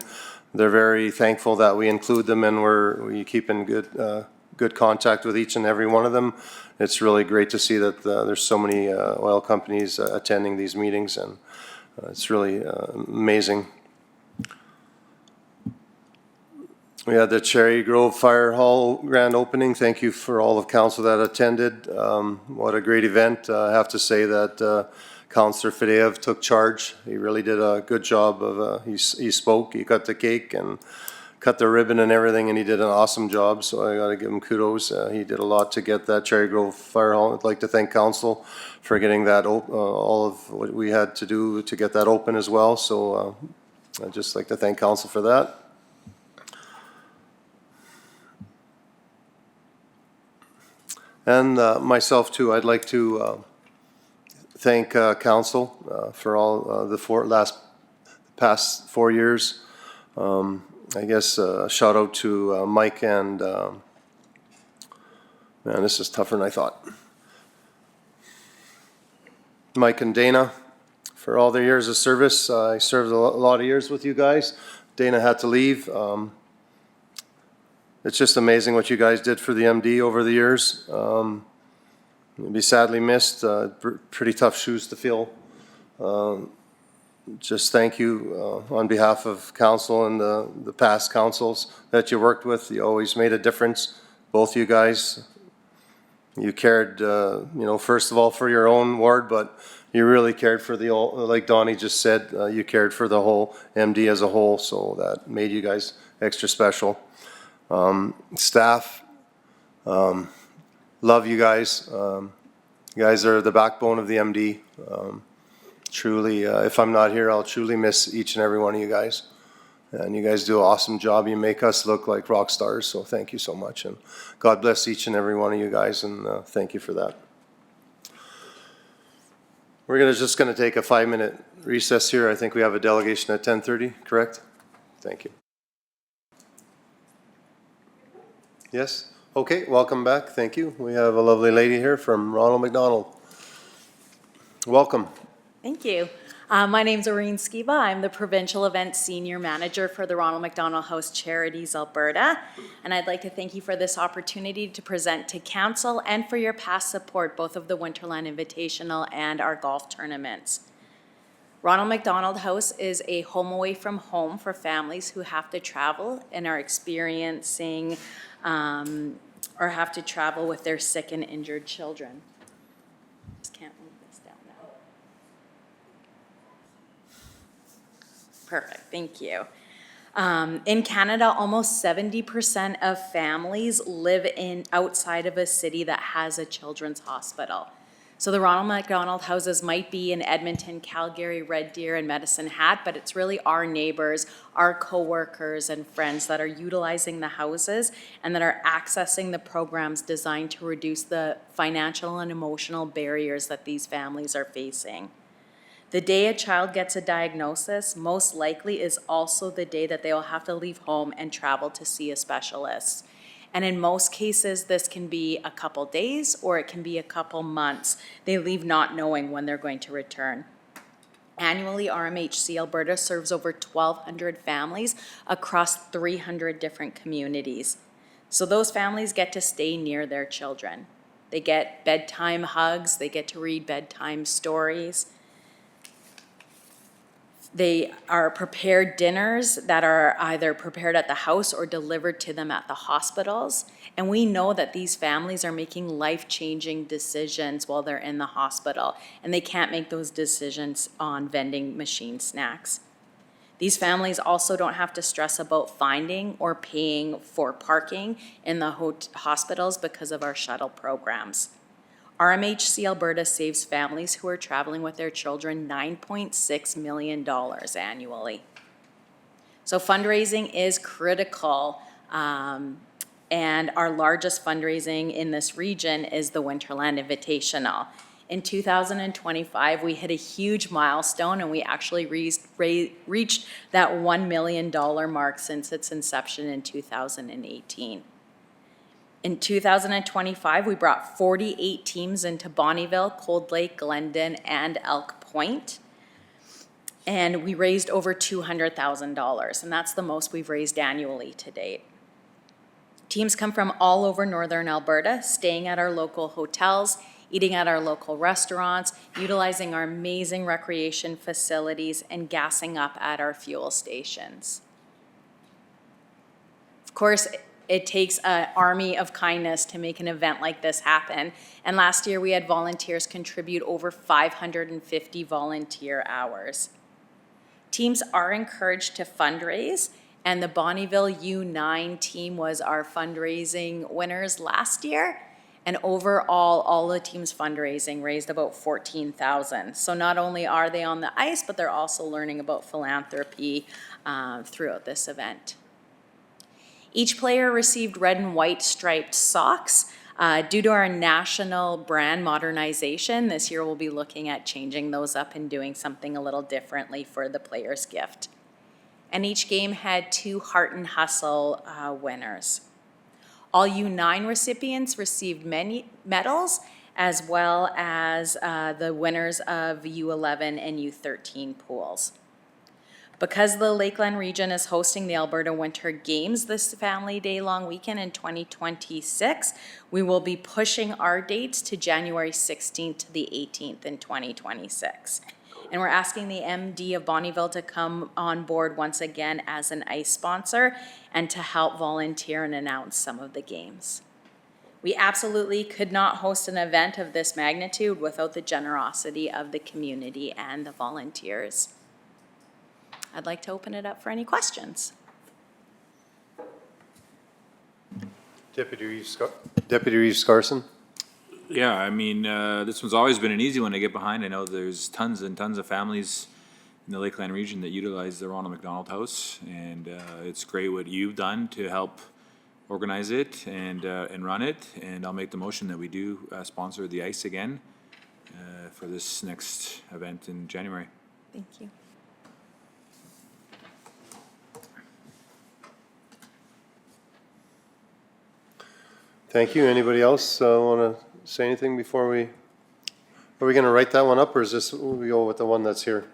They're very thankful that we include them, and we keep in good contact with each and every one of them. It's really great to see that there's so many oil companies attending these meetings, and it's really amazing. We had the Cherry Grove Fire Hall grand opening. Thank you for all of council that attended. What a great event. I have to say that Councillor Fadeev took charge. He really did a good job of, he spoke, he cut the cake and cut the ribbon and everything, and he did an awesome job, so I gotta give him kudos. He did a lot to get that Cherry Grove Fire Hall. I'd like to thank council for getting that, all of what we had to do to get that open as well, so I'd just like to thank council for that. And myself too, I'd like to thank council for all the past 4 years. I guess shout out to Mike and, man, this is tougher than I thought. Mike and Dana for all their years of service. I served a lot of years with you guys. Dana had to leave. It's just amazing what you guys did for the MD over the years. You'll be sadly missed. Pretty tough shoes to fill. Just thank you on behalf of council and the past councils that you worked with. You always made a difference, both you guys. You cared, first of all for your own ward, but you really cared for like Donnie just said, you cared for the whole MD as a whole, so that made you guys extra special. Staff, love you guys. You guys are the backbone of the MD. Truly, if I'm not here, I'll truly miss each and every one of you guys. And you guys do an awesome job. You make us look like rock stars, so thank you so much. And God bless each and every one of you guys, and thank you for that. We're just gonna take a 5-minute recess here. I think we have a delegation at 10:30, correct? Thank you. Yes? Okay, welcome back. Thank you. We have a lovely lady here from Ronald McDonald. Welcome. Thank you. My name's Oreen Skiba. I'm the Provincial Events Senior Manager for the Ronald McDonald House Charities Alberta. And I'd like to thank you for this opportunity to present to Council and for your past support, both of the Winterland Invitational and our golf tournaments. Ronald McDonald House is a home away from home for families who have to travel and are experiencing or have to travel with their sick and injured children. Just can't move this down now. Perfect, thank you. In Canada, almost 70% of families live outside of a city that has a children's hospital. So the Ronald McDonald houses might be in Edmonton, Calgary, Red Deer, and Medicine Hat, but it's really our neighbors, our coworkers and friends that are utilizing the houses and that are accessing the programs designed to reduce the financial and emotional barriers that these families are facing. The day a child gets a diagnosis most likely is also the day that they will have to leave home and travel to see a specialist. And in most cases, this can be a couple days or it can be a couple months. They leave not knowing when they're going to return. Annually, RMHC Alberta serves over 1,200 families across 300 different communities. So those families get to stay near their children. They get bedtime hugs, they get to read bedtime stories. They are prepared dinners that are either prepared at the house or delivered to them at the hospitals. And we know that these families are making life-changing decisions while they're in the hospital, and they can't make those decisions on vending machine snacks. These families also don't have to stress about finding or paying for parking in the hospitals because of our shuttle programs. RMHC Alberta saves families who are traveling with their children $9.6 million annually. So fundraising is critical, and our largest fundraising in this region is the Winterland Invitational. In 2025, we hit a huge milestone and we actually reached that $1 million mark since its inception in 2018. In 2025, we brought 48 teams into Bonnyville, Cold Lake, Glendon, and Elk Point. And we raised over $200,000, and that's the most we've raised annually to date. Teams come from all over northern Alberta, staying at our local hotels, eating at our local restaurants, utilizing our amazing recreation facilities, and gassing up at our fuel stations. Of course, it takes an army of kindness to make an event like this happen. And last year we had volunteers contribute over 550 volunteer hours. Teams are encouraged to fundraise, and the Bonnyville U9 team was our fundraising winners last year. And overall, all the teams fundraising raised about $14,000. So not only are they on the ice, but they're also learning about philanthropy throughout this event. Each player received red and white striped socks. Due to our national brand modernization, this year we'll be looking at changing those up and doing something a little differently for the player's gift. And each game had 2 Heart and Hustle winners. All U9 recipients received many medals, as well as the winners of U11 and U13 pools. Because the Lakeland region is hosting the Alberta Winter Games this Family Day long weekend in 2026, we will be pushing our dates to January 16th to the 18th in 2026. And we're asking the MD of Bonnyville to come on board once again as an ice sponsor and to help volunteer and announce some of the games. We absolutely could not host an event of this magnitude without the generosity of the community and the volunteers. I'd like to open it up for any questions. Deputy Reeves Carson. Yeah, I mean, this one's always been an easy one to get behind. I know there's tons and tons of families in the Lakeland region that utilize the Ronald McDonald House, and it's great what you've done to help organize it and run it. And I'll make the motion that we do sponsor the ice again for this next event in January. Thank you. Thank you. Anybody else want to say anything before we, are we going to write that one up, or is this, we go with the one that's here?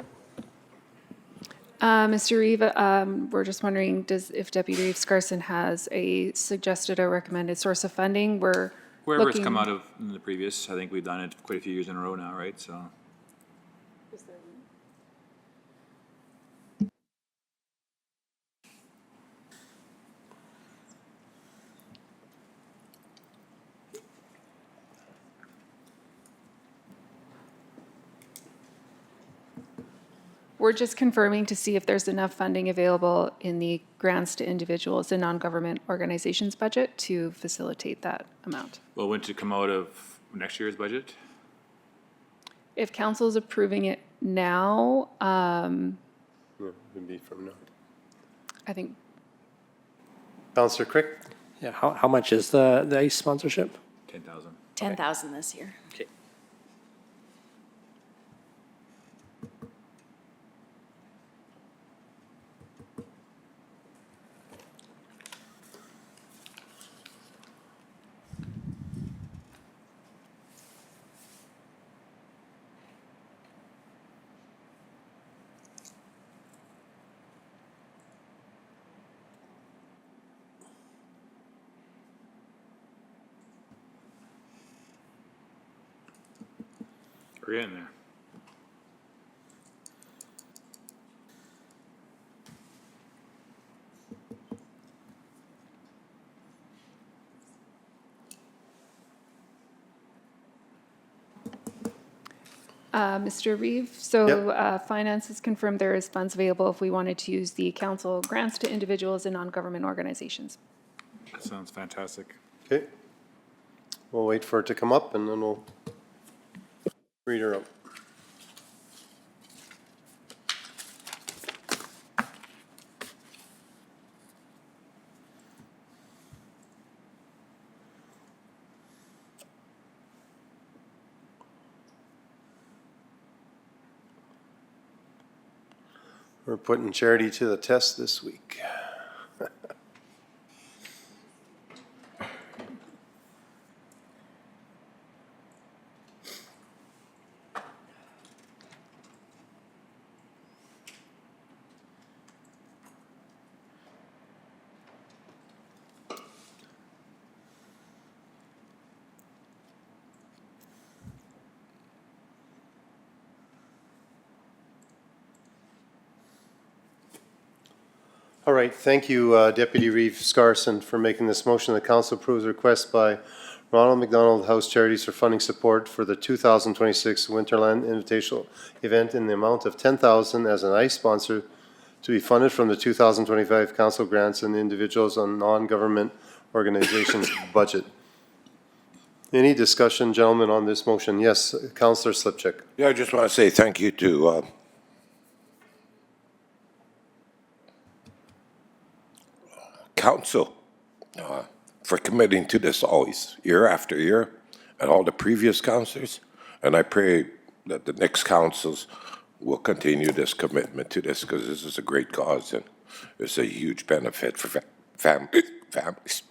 Mr. Reeve, we're just wondering, if Deputy Reeve Scarson has a suggested or recommended source of funding? We're Wherever it's looking- come out of in the previous, I think we've done it quite a few years in a row now, right? So. We're just confirming to see if there's enough funding available in the grants to individuals and non-government organizations budget to facilitate that amount. Well, wouldn't it come out of next year's budget? If council is approving it now, Would be from now. I think Councillor Crick? Yeah, how much is the ICE sponsorship? 10,000. 10,000 this year. Okay. We're getting there. Mr. Reeve, so finance has confirmed there is funds available if we wanted to use the council grants to individuals and non-government organizations. That sounds fantastic. Okay. We'll wait for it to come up and then we'll read her out. We're putting charity to the test this week. All right, thank you, Deputy Reeve Scarson, for making this motion. The council approves a request by Ronald McDonald House Charities for funding support for the 2026 Winterland Invitational event in the amount of $10,000 as an ICE sponsor to be funded from the 2025 council grants and individuals on non-government organizations budget. Any discussion, gentlemen, on this motion? Yes, Councillor Slipchuk. Yeah, I just want to say thank you to council for committing to this always, year after year, and all the previous councillors. And I pray that the next councils will continue this commitment to this, because this is a great cause and it's a huge benefit for families.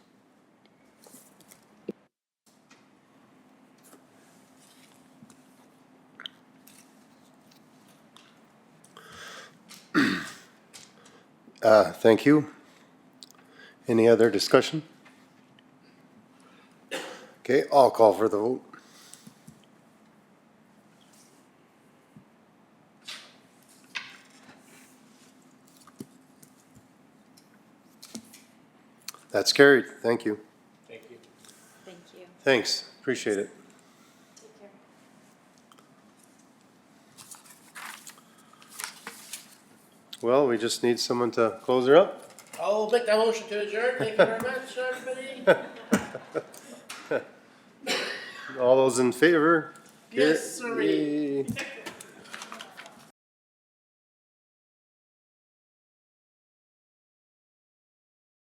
Thank you. Any other discussion? Okay, I'll call for the vote. That's carried. Thank you. Thank you. Thank you. Thanks. Appreciate it. Take care. Well, we just need someone to close her up. I'll make that motion to adjourn. Thank you very much, everybody. All those in favor? Yes, sirree. Yay.